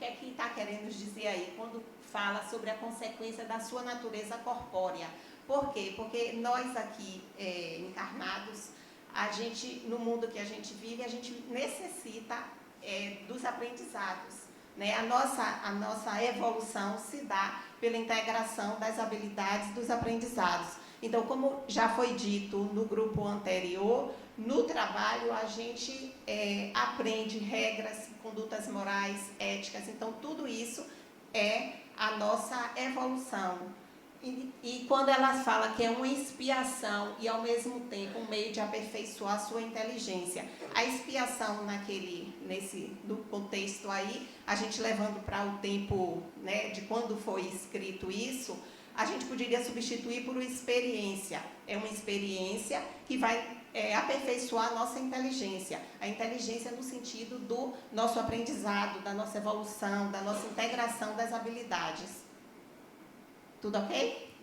[SPEAKER 11] é que está querendo dizer aí quando fala sobre a consequência da sua natureza corpórea? Por quê? Porque nós aqui, encarnados, a gente, no mundo que a gente vive, a gente necessita dos aprendizados, né? A nossa evolução se dá pela integração das habilidades dos aprendizados. Então, como já foi dito no grupo anterior, no trabalho a gente aprende regras, condutas morais, éticas. Então, tudo isso é a nossa evolução. E quando ela fala que é uma expiação e, ao mesmo tempo, um meio de aperfeiçoar a sua inteligência, a expiação no contexto aí, a gente levando para o tempo, né, de quando foi escrito isso, a gente poderia substituir por uma experiência. É uma experiência que vai aperfeiçoar a nossa inteligência. A inteligência no sentido do nosso aprendizado, da nossa evolução, da nossa integração das habilidades. Tudo ok?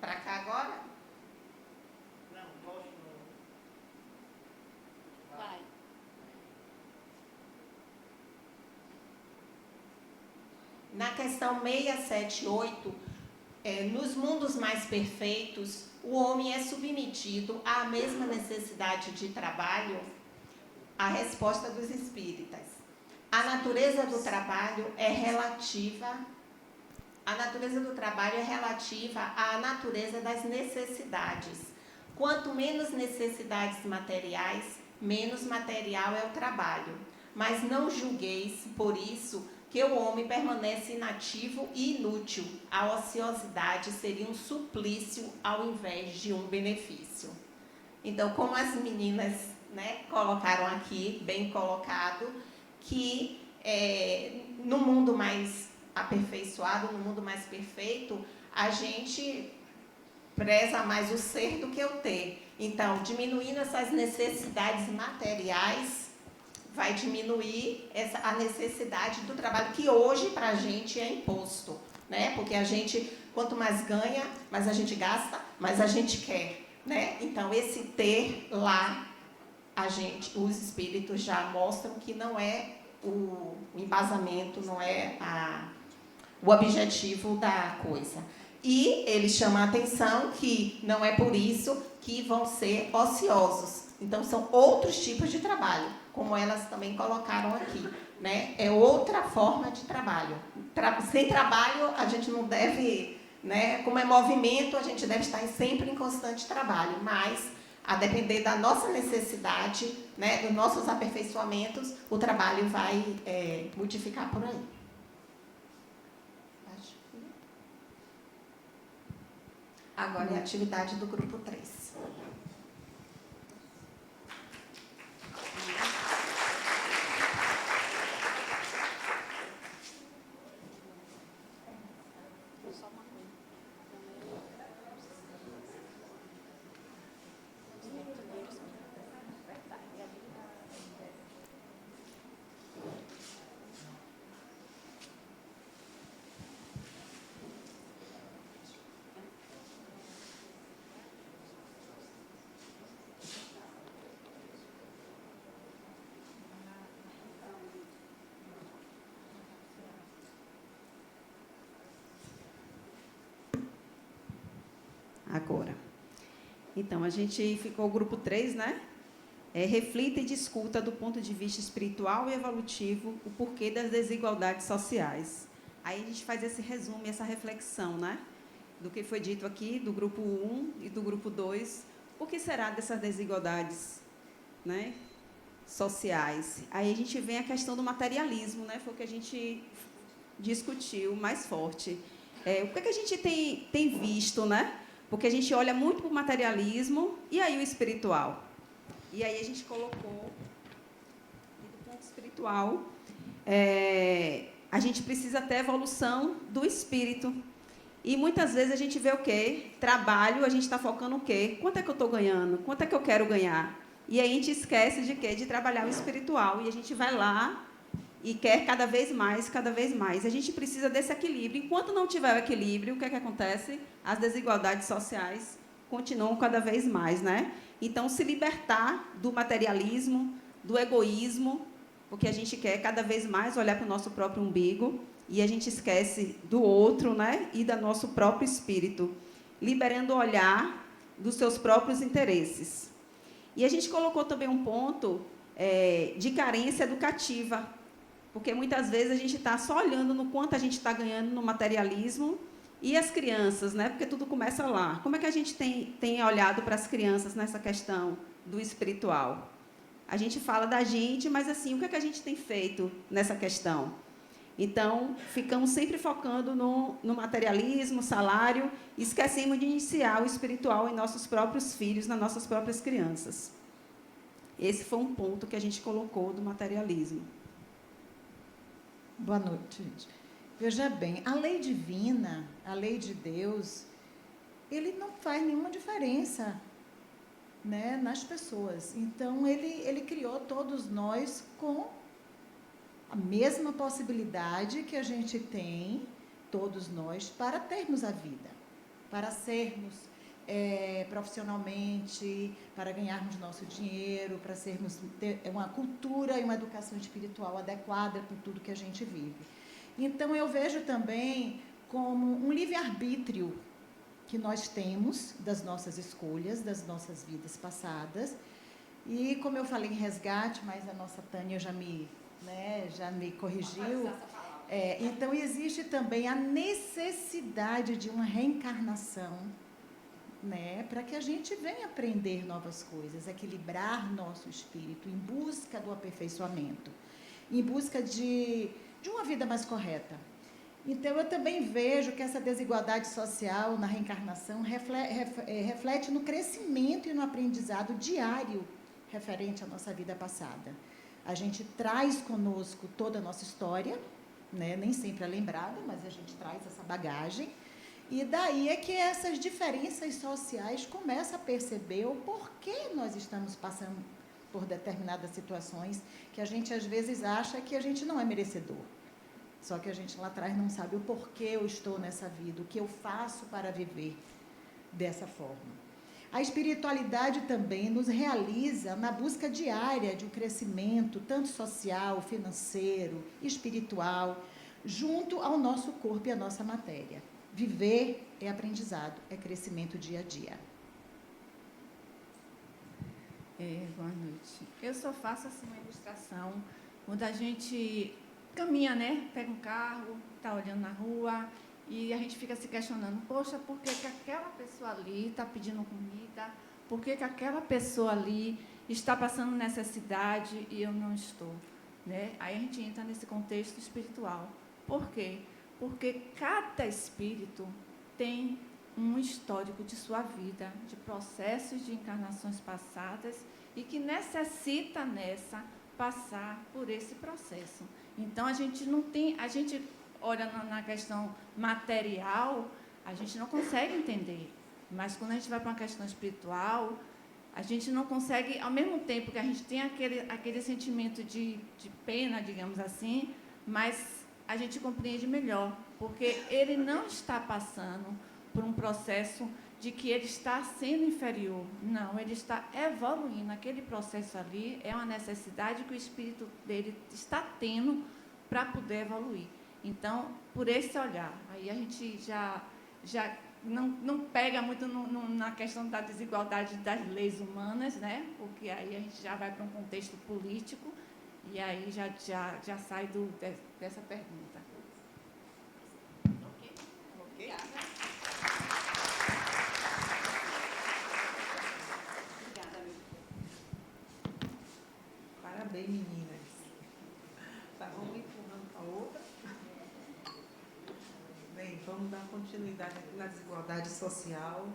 [SPEAKER 11] Para cá agora?
[SPEAKER 5] Não, volte no...
[SPEAKER 1] Vai.
[SPEAKER 11] Na questão 678, nos mundos mais perfeitos, o homem é submetido à mesma necessidade de trabalho? A resposta dos espíritas: a natureza do trabalho é relativa à natureza das necessidades. Quanto menos necessidades materiais, menos material é o trabalho. Mas não julgueis, por isso, que o homem permanece inativo e inútil. A ociosidade seria um suplício ao invés de um benefício. Então, como as meninas, né, colocaram aqui, bem colocado, que no mundo mais aperfeiçoado, no mundo mais perfeito, a gente preza mais o ser do que o ter. Então, diminuindo essas necessidades materiais, vai diminuir a necessidade do trabalho, que hoje, para a gente, é imposto, né? Porque a gente, quanto mais ganha, mais a gente gasta, mais a gente quer, né? Então, esse ter lá, os espíritos já mostram que não é o embasamento, não é o objetivo da coisa. E ele chama a atenção que não é por isso que vão ser ociosos. Então, são outros tipos de trabalho, como elas também colocaram aqui, né? É outra forma de trabalho. Sem trabalho, a gente não deve, né? Como é movimento, a gente deve estar sempre em constante trabalho, mas, a depender da nossa necessidade, né? Dos nossos aperfeiçoamentos, o trabalho vai multiplicar por aí. Agora é a atividade do grupo 3.
[SPEAKER 2] Agora. Então, a gente ficou o grupo 3, né? Reflita e discuta do ponto de vista espiritual e evolutivo o porquê das desigualdades sociais. Aí a gente faz esse resumo, essa reflexão, né? Do que foi dito aqui, do grupo 1 e do grupo 2. O que será dessas desigualdades, né, sociais? Aí a gente vem a questão do materialismo, né? Foi o que a gente discutiu mais forte. O que a gente tem visto, né? Porque a gente olha muito para o materialismo e aí o espiritual. E aí a gente colocou, do ponto espiritual, a gente precisa ter evolução do espírito. E muitas vezes a gente vê o quê? Trabalho, a gente está focando o quê? Quanto é que eu estou ganhando? Quanto é que eu quero ganhar? E aí a gente esquece de quê? De trabalhar o espiritual. E a gente vai lá e quer cada vez mais, cada vez mais. A gente precisa desse equilíbrio. Enquanto não tiver o equilíbrio, o que é que acontece? As desigualdades sociais continuam cada vez mais, né? Então, se libertar do materialismo, do egoísmo, porque a gente quer cada vez mais olhar para o nosso próprio umbigo e a gente esquece do outro, né? E do nosso próprio espírito, liberando o olhar dos seus próprios interesses. E a gente colocou também um ponto de carência educativa, porque muitas vezes a gente está só olhando no quanto a gente está ganhando no materialismo e as crianças, né? Porque tudo começa lá. Como é que a gente tem olhado para as crianças nessa questão do espiritual? A gente fala da gente, mas assim, o que é que a gente tem feito nessa questão? Então, ficamos sempre focando no materialismo, salário, e esquecemos de iniciar o espiritual em nossos próprios filhos, nas nossas próprias crianças. Esse foi um ponto que a gente colocou do materialismo.
[SPEAKER 12] Boa noite, gente. Veja bem, a lei divina, a lei de Deus, ele não faz nenhuma diferença, né, nas pessoas. Então, ele criou todos nós com a mesma possibilidade que a gente tem, todos nós, para termos a vida, para sermos profissionalmente, para ganharmos nosso dinheiro, para ter uma cultura e uma educação espiritual adequada para tudo que a gente vive. Então, eu vejo também como um livre-arbítrio que nós temos das nossas escolhas, das nossas vidas passadas. E, como eu falei em resgate, mas a nossa Tânia já me corrigiu. Então, existe também a necessidade de uma reencarnação, né, para que a gente venha aprender novas coisas, equilibrar nosso espírito em busca do aperfeiçoamento, em busca de uma vida mais correta. Então, eu também vejo que essa desigualdade social na reencarnação reflete no crescimento e no aprendizado diário referente à nossa vida passada. A gente traz conosco toda a nossa história, né? Nem sempre é lembrada, mas a gente traz essa bagagem. E daí é que essas diferenças sociais começam a perceber o porquê nós estamos passando por determinadas situações que a gente, às vezes, acha que a gente não é merecedor. Só que a gente lá atrás não sabe o porquê eu estou nessa vida, o que eu faço para viver dessa forma. A espiritualidade também nos realiza na busca diária de um crescimento, tanto social, financeiro, espiritual, junto ao nosso corpo e à nossa matéria. Viver é aprendizado, é crescimento dia a dia.
[SPEAKER 13] Boa noite. Eu só faço assim, uma ilustração, quando a gente caminha, né? Pega um carro, está olhando na rua, e a gente fica se questionando, poxa, por que aquela pessoa ali está pedindo comida? Por que aquela pessoa ali está passando necessidade e eu não estou? Né? Aí a gente entra nesse contexto espiritual. Por quê? Porque cada espírito tem um histórico de sua vida, de processos de encarnações passadas e que necessita nessa passar por esse processo. Então a gente não tem, a gente olha na questão material, a gente não consegue entender. Mas quando a gente vai para uma questão espiritual, a gente não consegue, ao mesmo tempo que a gente tem aquele sentimento de pena, digamos assim, mas a gente compreende melhor, porque ele não está passando por um processo de que ele está sendo inferior. Não, ele está evoluindo. Aquele processo ali é uma necessidade que o espírito dele está tendo para poder evoluir. Então, por esse olhar, aí a gente já não pega muito na questão da desigualdade das leis humanas, né? Porque aí a gente já vai para um contexto político e aí já sai dessa pergunta. Ok? Obrigada.
[SPEAKER 14] Parabéns, meninas. Tá, vamos empurrando para a outra. Bem, vamos dar continuidade aqui na desigualdade social.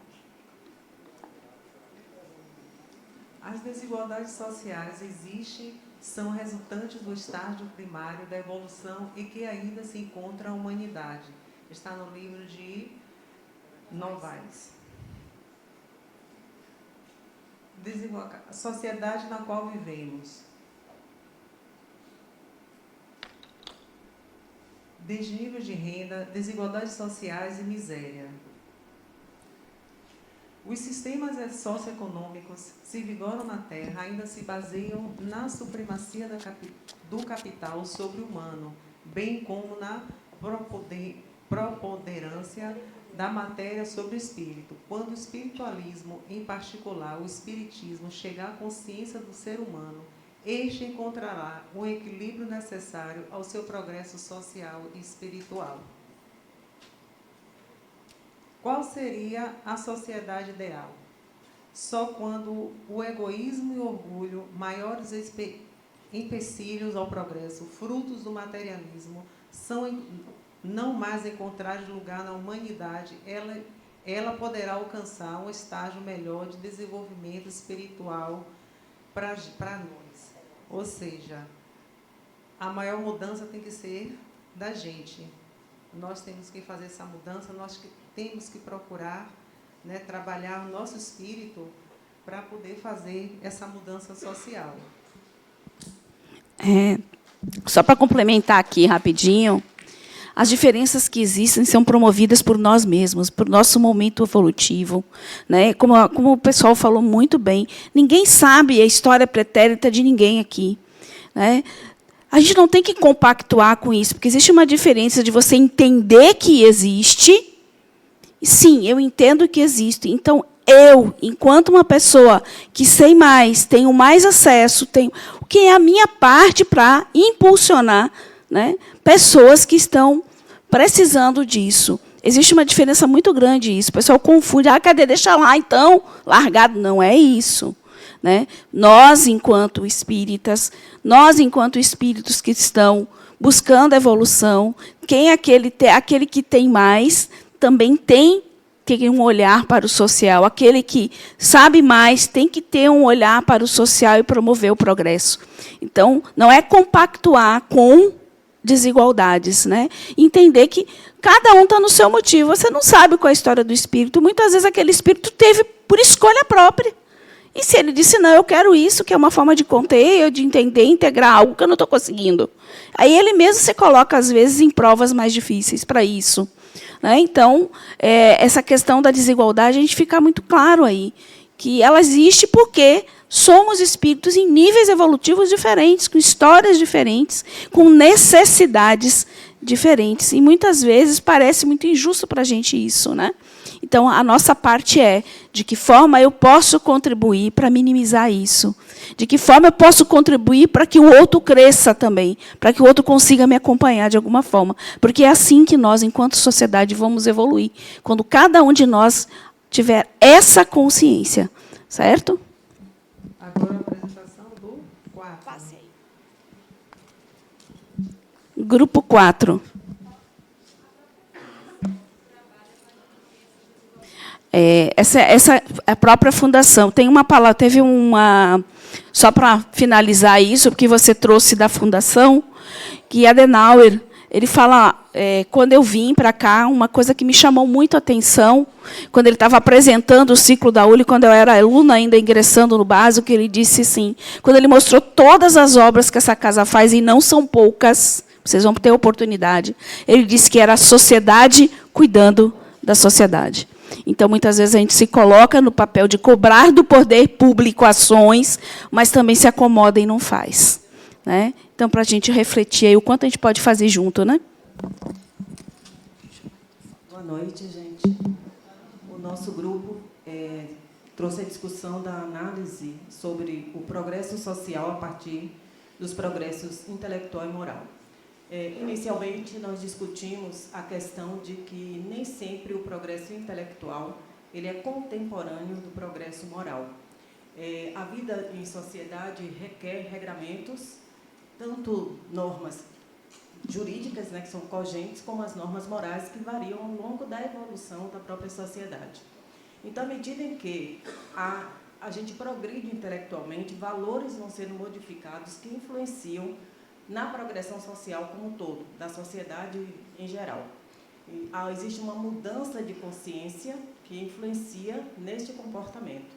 [SPEAKER 14] As desigualdades sociais existem, são resultantes do estágio primário da evolução e que ainda se encontra a humanidade. Está no livro de Novaes. A sociedade na qual vivemos. Desnível de renda, desigualdades sociais e miséria. Os sistemas socioeconômicos se vigoram na Terra ainda se baseiam na supremacia do capital sobre o humano, bem como na preponderância da matéria sobre o espírito. Quando o espiritualismo, em particular o espiritismo, chegar à consciência do ser humano, este encontrará o equilíbrio necessário ao seu progresso social e espiritual. Qual seria a sociedade ideal? Só quando o egoísmo e o orgulho, maiores empecilhos ao progresso, frutos do materialismo, são não mais encontrar lugar na humanidade, ela poderá alcançar um estágio melhor de desenvolvimento espiritual para nós. Ou seja, a maior mudança tem que ser da gente. Nós temos que fazer essa mudança, nós temos que procurar, né, trabalhar o nosso espírito para poder fazer essa mudança social.
[SPEAKER 1] Só para complementar aqui rapidinho, as diferenças que existem são promovidas por nós mesmos, por nosso momento evolutivo, né? Como o pessoal falou muito bem, ninguém sabe a história pretérita de ninguém aqui, né? A gente não tem que compactuar com isso, porque existe uma diferença de você entender que existe. Sim, eu entendo que existe. Então, eu, enquanto uma pessoa que sei mais, tenho mais acesso, o que é a minha parte para impulsionar, né, pessoas que estão precisando disso. Existe uma diferença muito grande isso. O pessoal confunde, cadê? Deixa lá, então, largado. Não é isso. Né? Nós, enquanto espíritas, nós, enquanto espíritos que estão buscando a evolução, aquele que tem mais, também tem um olhar para o social. Aquele que sabe mais tem que ter um olhar para o social e promover o progresso. Então, não é compactuar com desigualdades, né? Entender que cada um está no seu motivo. Você não sabe qual é a história do espírito. Muitas vezes aquele espírito teve por escolha própria. E se ele disse, não, eu quero isso, que é uma forma de conter, de entender, integrar algo que eu não estou conseguindo. Aí ele mesmo se coloca, às vezes, em provas mais difíceis para isso. Né? Então, essa questão da desigualdade, a gente fica muito claro aí, que ela existe porque somos espíritos em níveis evolutivos diferentes, com histórias diferentes, com necessidades diferentes. E, muitas vezes, parece muito injusto para a gente isso, né? Então, a nossa parte é de que forma eu posso contribuir para minimizar isso. De que forma eu posso contribuir para que o outro cresça também, para que o outro consiga me acompanhar de alguma forma. Porque é assim que nós, enquanto sociedade, vamos evoluir. Quando cada um de nós tiver essa consciência. Certo?
[SPEAKER 14] Agora a apresentação do 4.
[SPEAKER 1] Passe aí. Grupo 4. Essa é a própria fundação. Tem uma palavra, teve uma... Só para finalizar isso, porque você trouxe da fundação, que Adenauer, ele fala, quando eu vim para cá, uma coisa que me chamou muito a atenção, quando ele estava apresentando o ciclo da ULI, quando eu era aluna ainda ingressando no básico, ele disse assim, quando ele mostrou todas as obras que essa casa faz, e não são poucas, vocês vão ter oportunidade, ele disse que era a sociedade cuidando da sociedade. Então, muitas vezes, a gente se coloca no papel de cobrar do poder público ações, mas também se acomoda e não faz. Né? Então, para a gente refletir aí o quanto a gente pode fazer junto. Né?
[SPEAKER 15] Boa noite, gente. O nosso grupo trouxe a discussão da análise sobre o progresso social a partir dos progressos intelectual e moral. Inicialmente, nós discutimos a questão de que nem sempre o progresso intelectual ele é contemporâneo do progresso moral. A vida em sociedade requer regramentos, tanto normas jurídicas, né, que são cogentes, como as normas morais, que variam ao longo da evolução da própria sociedade. Então, à medida em que a gente progride intelectualmente, valores vão sendo modificados que influenciam na progressão social como um todo, da sociedade em geral. Existe uma mudança de consciência que influencia neste comportamento.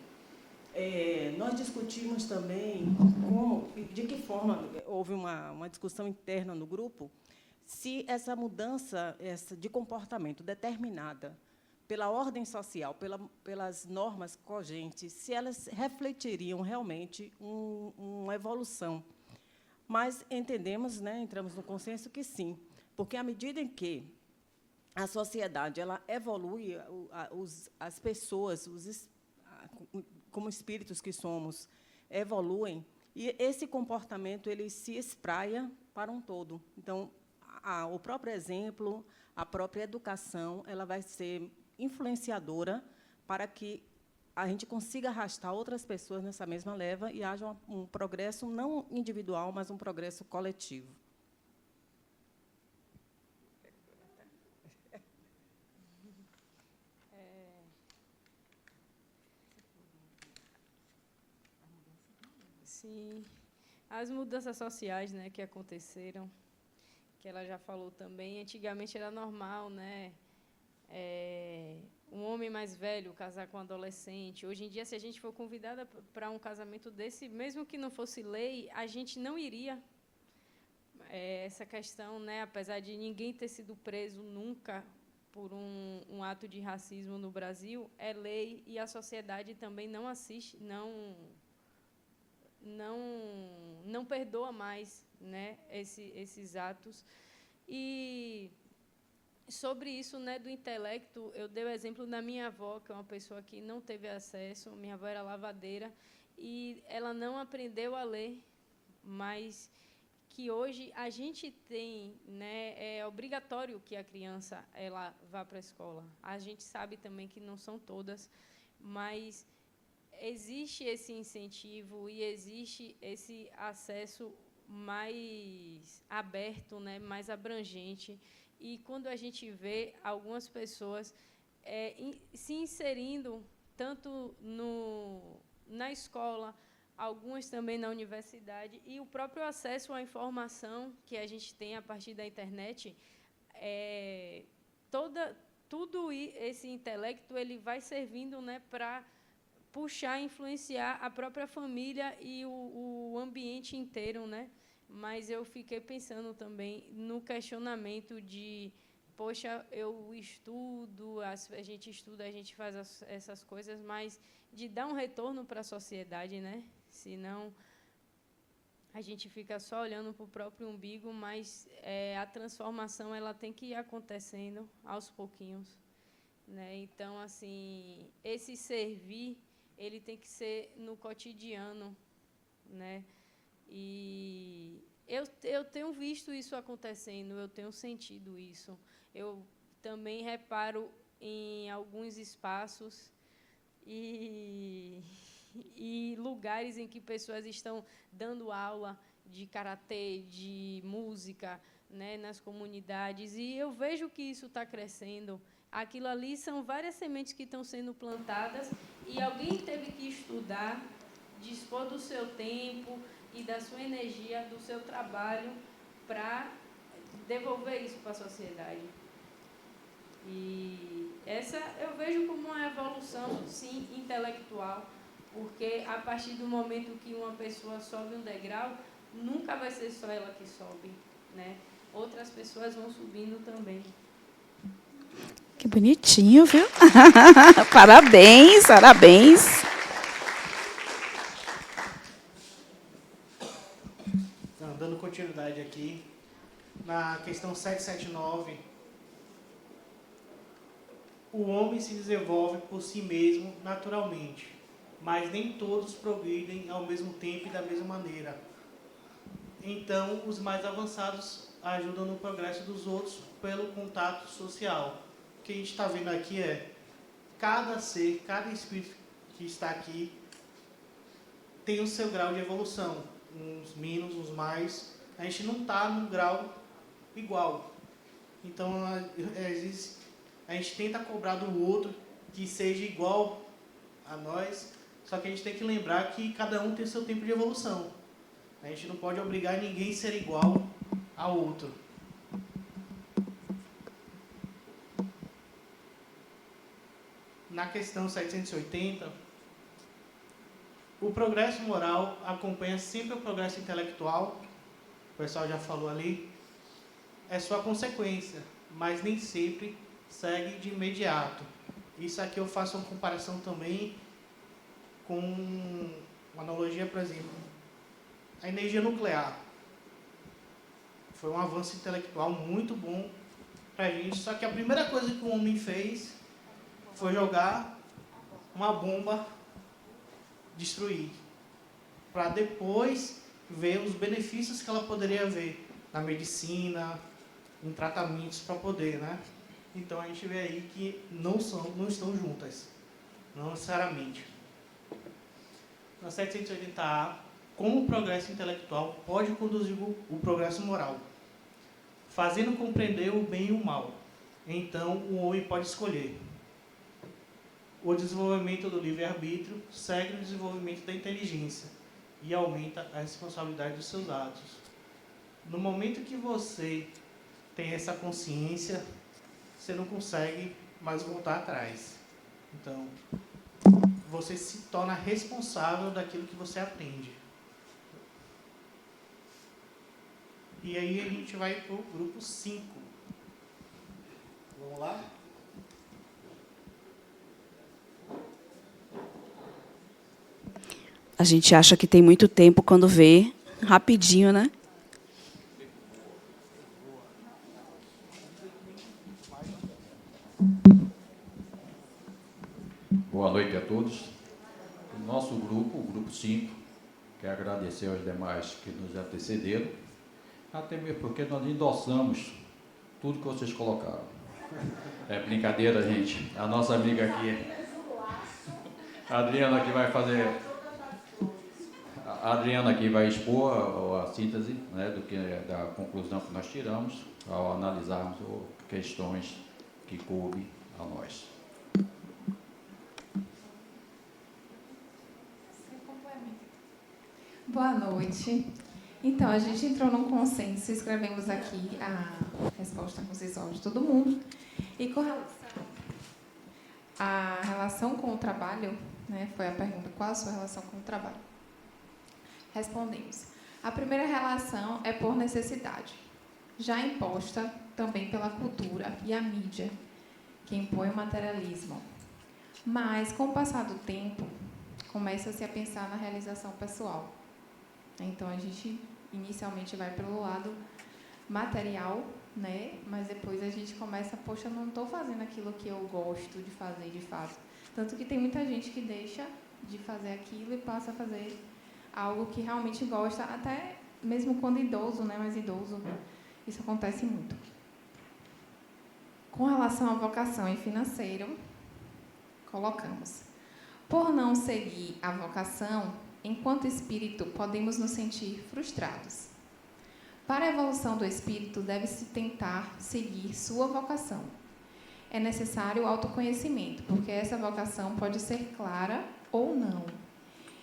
[SPEAKER 15] Nós discutimos também de que forma houve uma discussão interna no grupo, se essa mudança de comportamento determinada pela ordem social, pelas normas cogentes, se elas refletiriam realmente uma evolução. Mas entendemos, né, entramos no consenso que sim, porque à medida em que a sociedade ela evolui, as pessoas, como espíritos que somos, evoluem, e esse comportamento ele se espraia para um todo. Então, o próprio exemplo, a própria educação, ela vai ser influenciadora para que a gente consiga arrastar outras pessoas nessa mesma leva e haja um progresso não individual, mas um progresso coletivo.
[SPEAKER 16] Sim, as mudanças sociais, né, que aconteceram, que ela já falou também, antigamente era normal, né? Um homem mais velho casar com um adolescente. Hoje em dia, se a gente for convidada para um casamento desse, mesmo que não fosse lei, a gente não iria. Essa questão, né, apesar de ninguém ter sido preso nunca por um ato de racismo no Brasil, é lei e a sociedade também não assiste, não perdoa mais, né, esses atos. E sobre isso, né, do intelecto, eu dei o exemplo da minha avó, que é uma pessoa que não teve acesso. Minha avó era lavadeira e ela não aprendeu a ler, mas que hoje a gente tem, né, é obrigatório que a criança ela vá para a escola. A gente sabe também que não são todas, mas existe esse incentivo e existe esse acesso mais aberto, né, mais abrangente. E quando a gente vê algumas pessoas se inserindo tanto na escola, algumas também na universidade, e o próprio acesso à informação que a gente tem a partir da internet, tudo esse intelecto ele vai servindo, né, para puxar, influenciar a própria família e o ambiente inteiro, né? Mas eu fiquei pensando também no questionamento de, poxa, eu estudo, a gente estuda, a gente faz essas coisas, mas de dar um retorno para a sociedade, né? Senão a gente fica só olhando para o próprio umbigo, mas a transformação ela tem que ir acontecendo aos pouquinhos, né? Então, assim, esse servir, ele tem que ser no cotidiano, né? E eu tenho visto isso acontecendo, eu tenho sentido isso. Eu também reparo em alguns espaços e lugares em que pessoas estão dando aula de karatê, de música, né, nas comunidades, e eu vejo que isso está crescendo. Aquilo ali são várias sementes que estão sendo plantadas e alguém teve que estudar, dispor do seu tempo e da sua energia, do seu trabalho, para devolver isso para a sociedade. E essa eu vejo como uma evolução, sim, intelectual, porque a partir do momento que uma pessoa sobe um degrau, nunca vai ser só ela que sobe, né? Outras pessoas vão subindo também.
[SPEAKER 1] Que bonitinho, viu? Parabéns, parabéns.
[SPEAKER 5] Dando continuidade aqui, na questão 779, o homem se desenvolve por si mesmo naturalmente, mas nem todos progridem ao mesmo tempo e da mesma maneira. Então, os mais avançados ajudam no progresso dos outros pelo contato social. O que a gente está vendo aqui é cada ser, cada espírito que está aqui tem o seu grau de evolução, uns menos, uns mais. A gente não está num grau igual. Então, a gente tenta cobrar do outro que seja igual a nós, só que a gente tem que lembrar que cada um tem o seu tempo de evolução. A gente não pode obrigar ninguém a ser igual ao outro. Na questão 780, o progresso moral acompanha sempre o progresso intelectual, o pessoal já falou ali, é sua consequência, mas nem sempre segue de imediato. Isso aqui eu faço uma comparação também com uma analogia, por exemplo, a energia nuclear. Foi um avanço intelectual muito bom para a gente, só que a primeira coisa que o homem fez foi jogar uma bomba, destruir, para depois ver os benefícios que ela poderia ver na medicina, em tratamentos para poder, né? Então a gente vê aí que não estão juntas, não necessariamente. Na 780A, como o progresso intelectual pode conduzir o progresso moral, fazendo compreender o bem e o mal. Então o homem pode escolher. O desenvolvimento do livre-arbítrio segue o desenvolvimento da inteligência e aumenta a responsabilidade dos seus atos. No momento que você tem essa consciência, você não consegue mais voltar atrás. Então, você se torna responsável daquilo que você aprende. E aí a gente vai para o grupo 5. Vamos lá?
[SPEAKER 1] A gente acha que tem muito tempo quando vê, rapidinho, né?
[SPEAKER 17] Boa noite a todos. O nosso grupo, o grupo 5, quer agradecer aos demais que nos antecederam, até mesmo porque nós endossamos tudo que vocês colocaram. É brincadeira, gente. A nossa amiga aqui, a Adriana, que vai fazer... A Adriana aqui vai expor a síntese, né, da conclusão que nós tiramos ao analisarmos questões que coube a nós.
[SPEAKER 18] Boa noite. Então, a gente entrou num consenso, escrevemos aqui a resposta consensual de todo mundo. E com a relação com o trabalho, né, foi a pergunta, qual a sua relação com o trabalho? Respondemos. A primeira relação é por necessidade, já imposta também pela cultura e a mídia, que impõe o materialismo. Mas, com o passar do tempo, começa-se a pensar na realização pessoal. Então, a gente inicialmente vai pelo lado material, né? Mas depois a gente começa, poxa, não estou fazendo aquilo que eu gosto de fazer de fato. Tanto que tem muita gente que deixa de fazer aquilo e passa a fazer algo que realmente gosta, até mesmo quando idoso, né? Mas idoso, isso acontece muito. Com relação à vocação e financeiro, colocamos. Por não seguir a vocação, enquanto espírito, podemos nos sentir frustrados. Para a evolução do espírito, deve-se tentar seguir sua vocação. É necessário autoconhecimento, porque essa vocação pode ser clara ou não.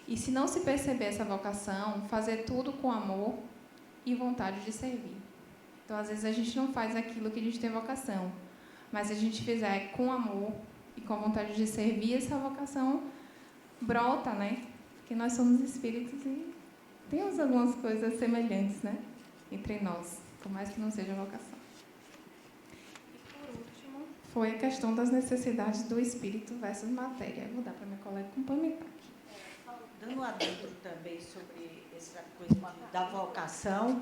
[SPEAKER 18] E se não se perceber essa vocação, fazer tudo com amor e vontade de servir. Então, às vezes, a gente não faz aquilo que a gente tem vocação, mas se a gente fizer com amor e com vontade de servir, essa vocação brota, né? Porque nós somos espíritos e temos algumas coisas semelhantes, né? Entre nós, por mais que não seja vocação. E, por último, foi a questão das necessidades do espírito versus matéria. Eu vou dar para minha colega complementar aqui.
[SPEAKER 12] Dando um adendo também sobre essa coisa da vocação,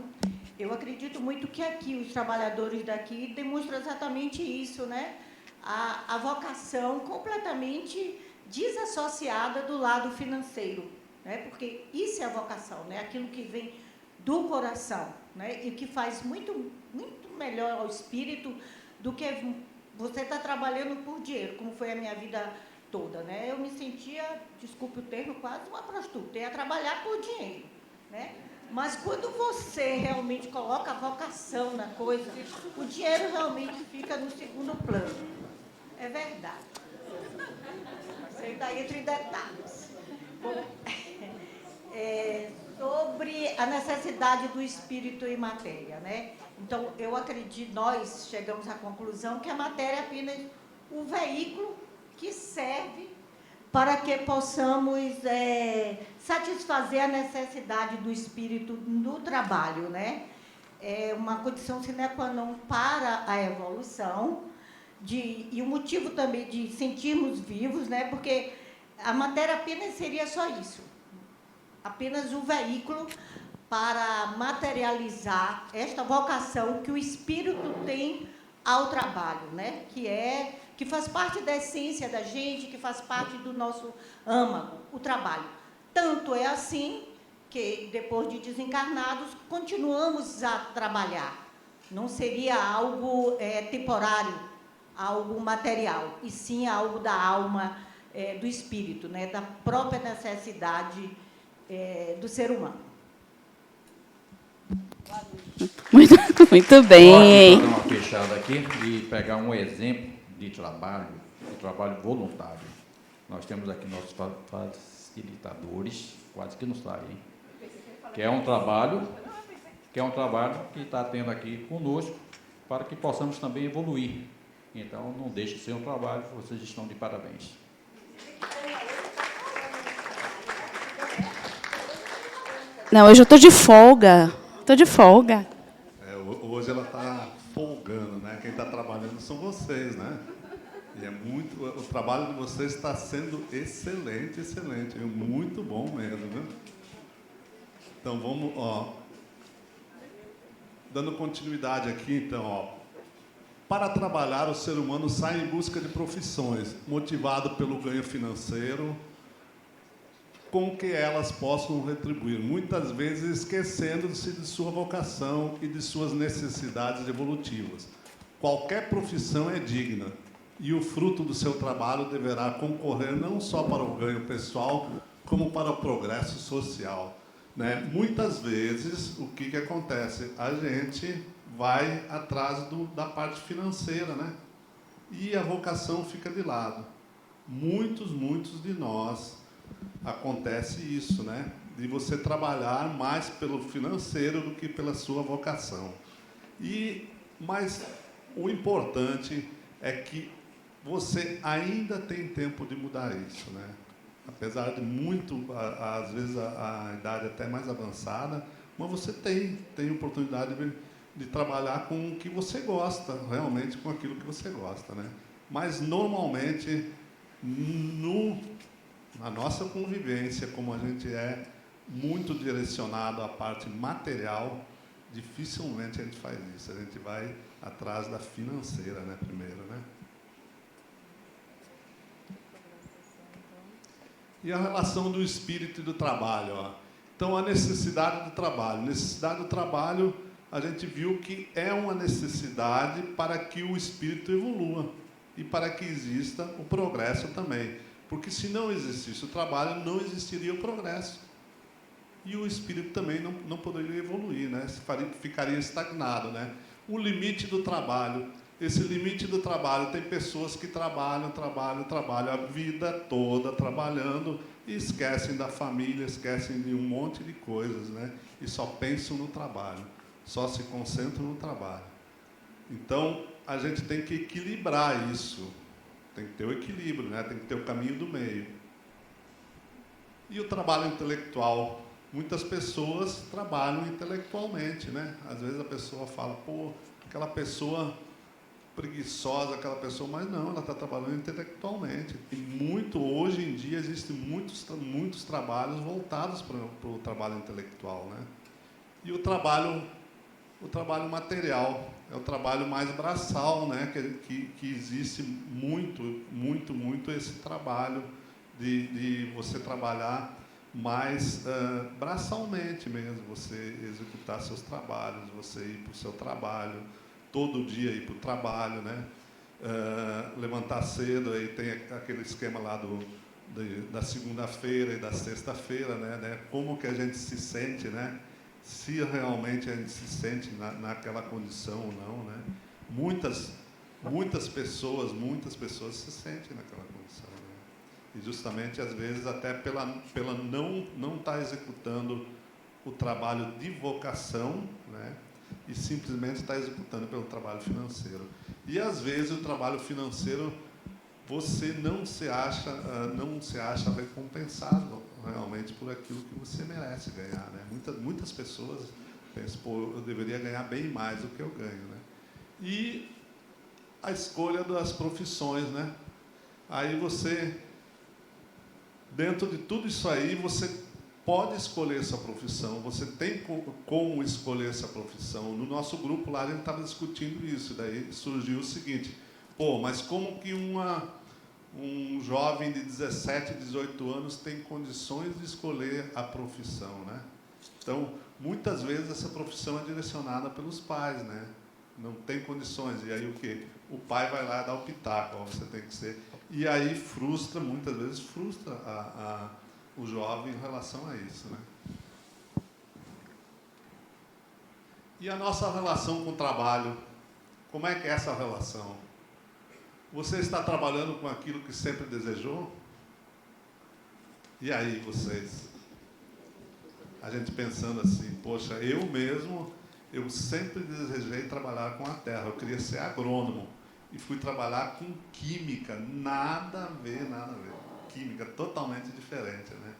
[SPEAKER 12] eu acredito muito que aqui, os trabalhadores daqui demonstram exatamente isso, né? A vocação completamente desassociada do lado financeiro, né? Porque isso é a vocação, né? Aquilo que vem do coração, né? E que faz muito melhor ao espírito do que você estar trabalhando por dinheiro, como foi a minha vida toda, né? Eu me sentia, desculpe o termo, quase uma prostituta, ia trabalhar por dinheiro, né? Mas quando você realmente coloca a vocação na coisa, o dinheiro realmente fica no segundo plano. É verdade. Isso aí está entre detalhes. Bom, sobre a necessidade do espírito e matéria, né? Então, eu acredito, nós chegamos à conclusão que a matéria é apenas o veículo que serve para que possamos satisfazer a necessidade do espírito no trabalho, né? É uma condição sine qua non para a evolução, e o motivo também de sentirmos vivos, né? Porque a matéria apenas seria só isso, apenas o veículo para materializar esta vocação que o espírito tem ao trabalho, né? Que faz parte da essência da gente, que faz parte do nosso âmago, o trabalho. Tanto é assim que, depois de desencarnados, continuamos a trabalhar. Não seria algo temporário, algo material, e sim algo da alma, do espírito, né? Da própria necessidade do ser humano.
[SPEAKER 1] Muito bem.
[SPEAKER 17] Vou dar uma fechada aqui e pegar um exemplo de trabalho voluntário. Nós temos aqui nossos facilitadores, quase que não saem, que é um trabalho que está tendo aqui conosco para que possamos também evoluir. Então, não deixe de ser um trabalho, vocês estão de parabéns.
[SPEAKER 1] Não, hoje eu estou de folga.
[SPEAKER 19] Hoje ela está folgando, né? Quem está trabalhando são vocês, né? E o trabalho de vocês está sendo excelente, muito bom mesmo, viu? Então vamos, dando continuidade aqui, então, para trabalhar, o ser humano sai em busca de profissões, motivado pelo ganho financeiro, com que elas possam retribuir, muitas vezes esquecendo-se de sua vocação e de suas necessidades evolutivas. Qualquer profissão é digna, e o fruto do seu trabalho deverá concorrer não só para o ganho pessoal, como para o progresso social, né? Muitas vezes, o que acontece? A gente vai atrás da parte financeira, né? E a vocação fica de lado. Muitos de nós acontece isso, né? De você trabalhar mais pelo financeiro do que pela sua vocação. Mas o importante é que você ainda tem tempo de mudar isso, né? Apesar de às vezes a idade até mais avançada, mas você tem oportunidade de trabalhar com o que você gosta, realmente com aquilo que você gosta, né? Mas normalmente na nossa convivência, como a gente é muito direcionado à parte material, dificilmente a gente faz isso. A gente vai atrás da financeira, né, primeiro, né? E a relação do espírito e do trabalho, ó. Então, a necessidade do trabalho. Necessidade do trabalho, a gente viu que é uma necessidade para que o espírito evolua e para que exista o progresso também. Porque se não existisse o trabalho, não existiria o progresso. E o espírito também não poderia evoluir, né? Ficaria estagnado, né? O limite do trabalho. Esse limite do trabalho, tem pessoas que trabalham a vida toda trabalhando e esquecem da família, esquecem de um monte de coisas, né? E só pensam no trabalho, só se concentram no trabalho. Então, a gente tem que equilibrar isso. Tem que ter o equilíbrio, né? Tem que ter o caminho do meio. E o trabalho intelectual. Muitas pessoas trabalham intelectualmente, né? Às vezes a pessoa fala, pô, aquela pessoa preguiçosa, aquela pessoa, mas não, ela está trabalhando intelectualmente. E hoje em dia existem muitos trabalhos voltados para o trabalho intelectual, né? E o trabalho material é o trabalho mais braçal, né? Que existe muito esse trabalho de você trabalhar mais braçalmente mesmo, você executar seus trabalhos, você ir para o seu trabalho, todo dia ir para o trabalho, né? Levantar cedo, aí tem aquele esquema lá da segunda-feira e da sexta-feira, né? Como que a gente se sente, né? Se realmente a gente se sente naquela condição ou não, né? Muitas pessoas se sentem naquela condição, né? E justamente, às vezes, até pela não estar executando o trabalho de vocação, né? E simplesmente está executando pelo trabalho financeiro. E, às vezes, o trabalho financeiro, você não se acha recompensado realmente por aquilo que você merece ganhar, né? Muitas pessoas pensam, pô, eu deveria ganhar bem mais do que eu ganho, né? E a escolha das profissões, né? Aí você, dentro de tudo isso aí, você pode escolher essa profissão, você tem como escolher essa profissão. No nosso grupo lá, a gente estava discutindo isso, daí surgiu o seguinte, pô, mas como que um jovem de 17, 18 anos tem condições de escolher a profissão, né? Então, muitas vezes essa profissão é direcionada pelos pais, né? Não tem condições. E aí o quê? O pai vai lá dar o pitaco, ó, você tem que ser. E aí muitas vezes frustra o jovem em relação a isso, né? E a nossa relação com o trabalho, como é que é essa relação? Você está trabalhando com aquilo que sempre desejou? E aí, vocês? A gente pensando assim, poxa, eu sempre desejei trabalhar com a terra, eu queria ser agrônomo. E fui trabalhar com química, nada a ver. Química totalmente diferente, né?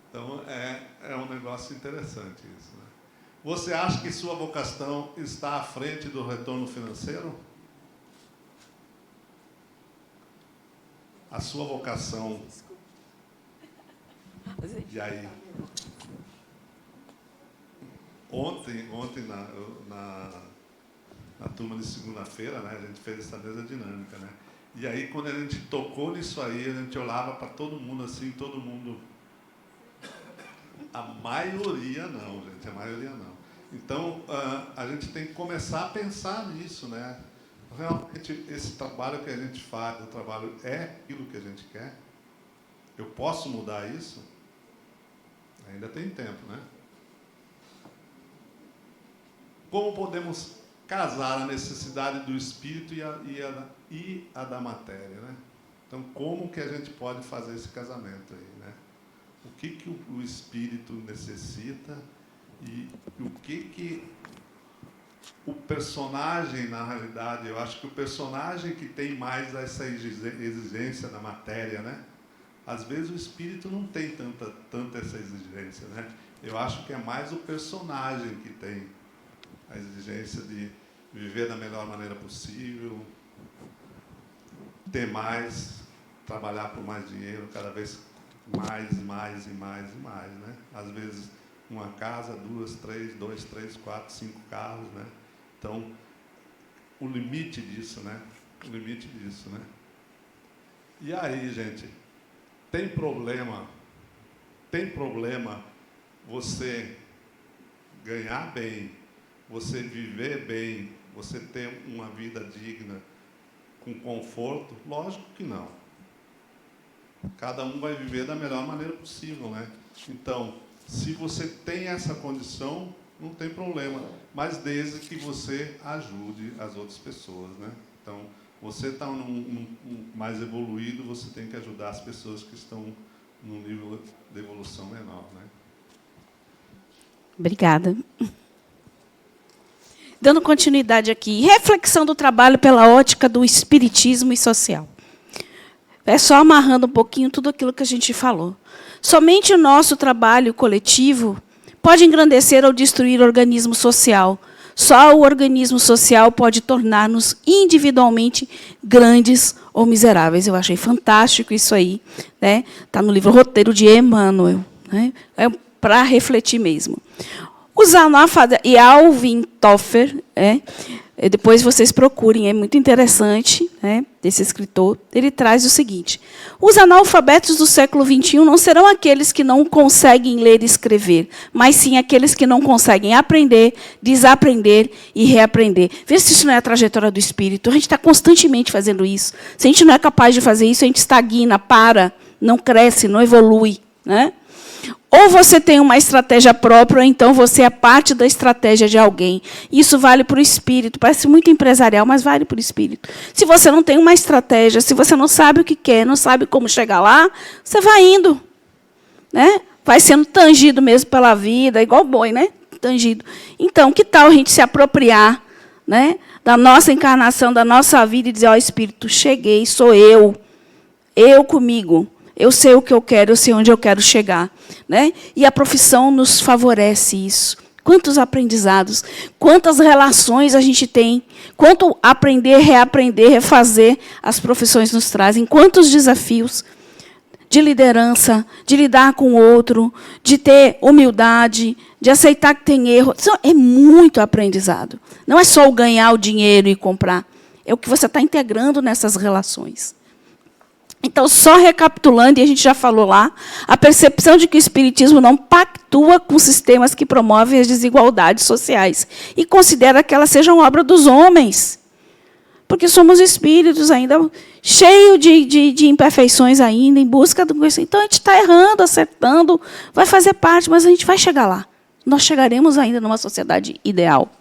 [SPEAKER 19] Então, é um negócio interessante isso, né? Você acha que sua vocação está à frente do retorno financeiro? A sua vocação. E aí? Ontem na turma de segunda-feira, né, a gente fez essa mesa dinâmica, né? E aí, quando a gente tocou nisso aí, a gente olhava para todo mundo assim, todo mundo... A maioria não, gente, a maioria não. Então, a gente tem que começar a pensar nisso, né? Realmente, esse trabalho que a gente faz, o trabalho é aquilo que a gente quer? Eu posso mudar isso? Ainda tem tempo, né? Como podemos casar a necessidade do espírito e a da matéria, né? Então, como que a gente pode fazer esse casamento aí, né? o que o espírito necessita e o que o personagem, na realidade, eu acho que o personagem que tem mais essa exigência da matéria, né? Às vezes o espírito não tem tanta essa exigência, né? Eu acho que é mais o personagem que tem a exigência de viver da melhor maneira possível, ter mais, trabalhar por mais dinheiro, cada vez mais, né? Às vezes uma casa, 2, 3, 4, 5 carros, né? Então, o limite disso, né? O limite disso, né? E aí, gente, tem problema você ganhar bem, você viver bem, você ter uma vida digna, com conforto? Lógico que não. Cada um vai viver da melhor maneira possível, né? Então, se você tem essa condição, não tem problema, mas desde que você ajude as outras pessoas, né? Então, você está mais evoluído, você tem que ajudar as pessoas que estão num nível de evolução menor, né?
[SPEAKER 1] Obrigada. Dando continuidade aqui, reflexão do trabalho pela ótica do espiritismo e social. É só amarrando um pouquinho tudo aquilo que a gente falou. Somente o nosso trabalho coletivo pode engrandecer ou destruir o organismo social. Só o organismo social pode tornar-nos individualmente grandes ou miseráveis. Eu achei fantástico isso aí, né? Está no livro Roteiro de Emmanuel, né? É para refletir mesmo. O Zanafada e Alvin Toffler, depois vocês procurem, é muito interessante, né, desse escritor. Ele traz o seguinte: os analfabetos do século XXI não serão aqueles que não conseguem ler e escrever, mas sim aqueles que não conseguem aprender, desaprender e reaprender. Vê se isso não é a trajetória do espírito. A gente está constantemente fazendo isso. Se a gente não é capaz de fazer isso, a gente estagna, para, não cresce, não evolui, né? Ou você tem uma estratégia própria, ou então você é parte da estratégia de alguém. Isso vale para o espírito. Parece muito empresarial, mas vale para o espírito. Se você não tem uma estratégia, se você não sabe o que quer, não sabe como chegar lá, você vai indo, né? Vai sendo tangido mesmo pela vida, igual boi, né? Tangido. Então, que tal a gente se apropriar, né, da nossa encarnação, da nossa vida, e dizer: ó, espírito, cheguei, sou eu comigo. Eu sei o que eu quero, eu sei onde eu quero chegar, né? E a profissão nos favorece isso. Quantos aprendizados, quantas relações a gente tem, quanto aprender, reaprender, refazer as profissões nos trazem, quantos desafios de liderança, de lidar com o outro, de ter humildade, de aceitar que tem erro. É muito aprendizado. Não é só o ganhar o dinheiro e comprar, é o que você está integrando nessas relações. Então, só recapitulando, e a gente já falou lá, a percepção de que o espiritismo não pactua com sistemas que promovem as desigualdades sociais e considera que elas sejam obra dos homens, porque somos espíritos ainda cheios de imperfeições ainda, em busca do conhecimento. Então, a gente está errando, acertando, vai fazer parte, mas a gente vai chegar lá. Nós chegaremos ainda numa sociedade ideal.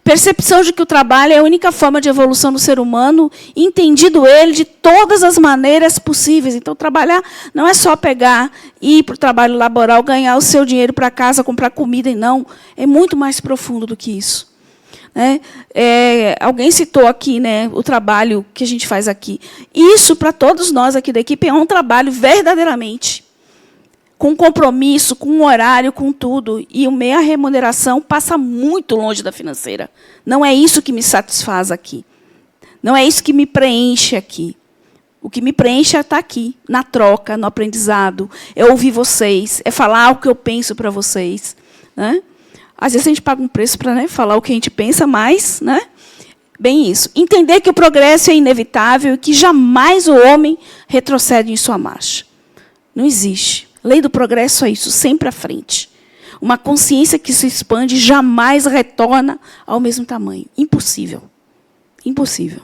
[SPEAKER 1] Percepção de que o trabalho é a única forma de evolução do ser humano, entendido ele de todas as maneiras possíveis. Então, trabalhar não é só pegar, ir para o trabalho laboral, ganhar o seu dinheiro para casa, comprar comida, e não. É muito mais profundo do que isso. Né? Alguém citou aqui, né, o trabalho que a gente faz aqui. Isso, para todos nós aqui da equipe, é um trabalho verdadeiramente com compromisso, com um horário, com tudo. E a minha remuneração passa muito longe da financeira. Não é isso que me satisfaz aqui. Não é isso que me preenche aqui. O que me preenche é estar aqui, na troca, no aprendizado, é ouvir vocês, é falar o que eu penso para vocês. Né? Às vezes a gente paga um preço para, né, falar o que a gente pensa, mas, né, bem isso. Entender que o progresso é inevitável e que jamais o homem retrocede em sua marcha. Não existe. Lei do progresso é isso, sempre à frente. Uma consciência que se expande jamais retorna ao mesmo tamanho. Impossível. Impossível.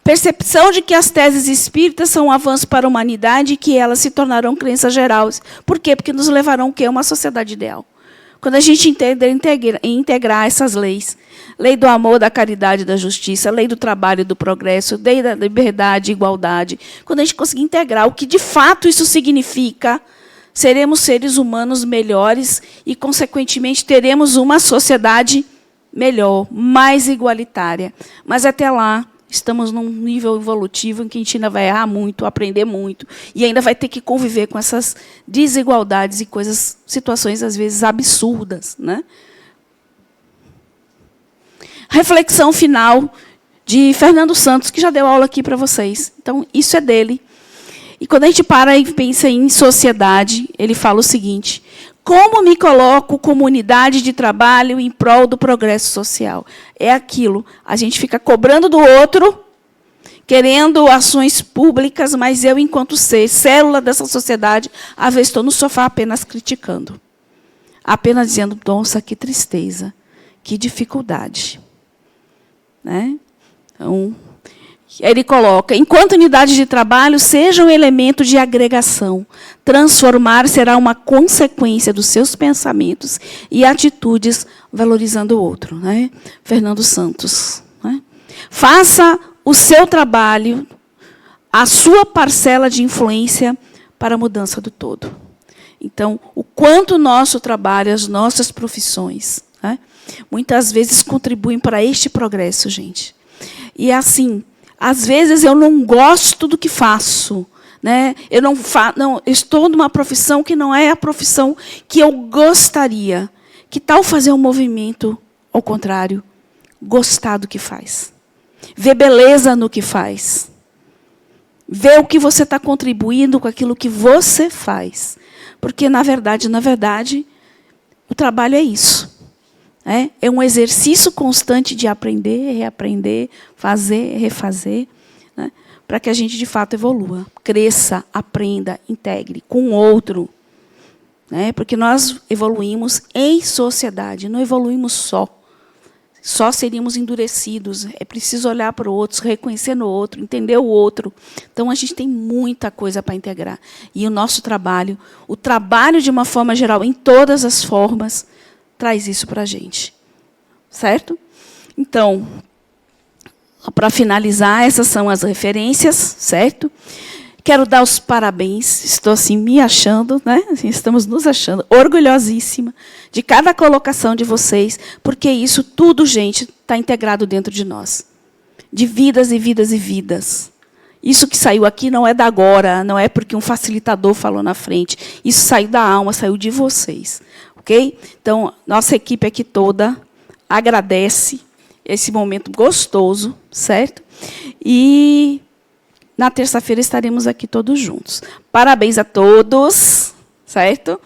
[SPEAKER 1] Percepção de que as teses espíritas são um avanço para a humanidade e que elas se tornarão crenças gerais. Por quê? Porque nos levarão o quê? A uma sociedade ideal. Quando a gente integrar essas leis, lei do amor, da caridade, da justiça, lei do trabalho, do progresso, lei da liberdade e igualdade, quando a gente conseguir integrar o que de fato isso significa, seremos seres humanos melhores e, consequentemente, teremos uma sociedade melhor, mais igualitária. Mas, até lá, estamos num nível evolutivo em que a gente ainda vai errar muito, aprender muito, e ainda vai ter que conviver com essas desigualdades e situações, às vezes, absurdas, né? Reflexão final de Fernando Santos, que já deu aula aqui para vocês. Então, isso é dele. E quando a gente para e pensa em sociedade, ele fala o seguinte: como me coloco como unidade de trabalho em prol do progresso social? É aquilo, a gente fica cobrando do outro, querendo ações públicas, mas eu, enquanto ser célula dessa sociedade, às vezes estou no sofá apenas criticando. Apenas dizendo, nossa, que tristeza, que dificuldade. Né? Então, ele coloca, enquanto unidade de trabalho, seja um elemento de agregação. Transformar será uma consequência dos seus pensamentos e atitudes, valorizando o outro. Né? Fernando Santos. Né? Faça o seu trabalho, a sua parcela de influência para a mudança do todo. Então, o quanto o nosso trabalho, as nossas profissões, né, muitas vezes contribuem para este progresso, gente. E, assim, às vezes eu não gosto do que faço. Né? Eu estou numa profissão que não é a profissão que eu gostaria. Que tal fazer um movimento ao contrário? Gostar do que faz. Ver beleza no que faz. Ver o que você está contribuindo com aquilo que você faz. Porque, na verdade, o trabalho é isso. É um exercício constante de aprender, reaprender, fazer, refazer, né, para que a gente, de fato, evolua, cresça, aprenda, integre com o outro. Né, porque nós evoluímos em sociedade, não evoluímos só. Só seríamos endurecidos. É preciso olhar para o outro, reconhecer no outro, entender o outro. Então, a gente tem muita coisa para integrar. E o nosso trabalho, o trabalho de uma forma geral, em todas as formas, traz isso para a gente. Certo? Então, para finalizar, essas são as referências, certo? Quero dar os parabéns, estou assim me achando, né? Assim, estamos nos achando, orgulhosíssima de cada colocação de vocês, porque isso tudo, gente, está integrado dentro de nós. De vidas e vidas e vidas. Isso que saiu aqui não é da agora, não é porque um facilitador falou na frente. Isso saiu da alma, saiu de vocês. Ok? Então, nossa equipe aqui toda agradece esse momento gostoso, certo? E na terça-feira estaremos aqui todos juntos. Parabéns a todos, certo?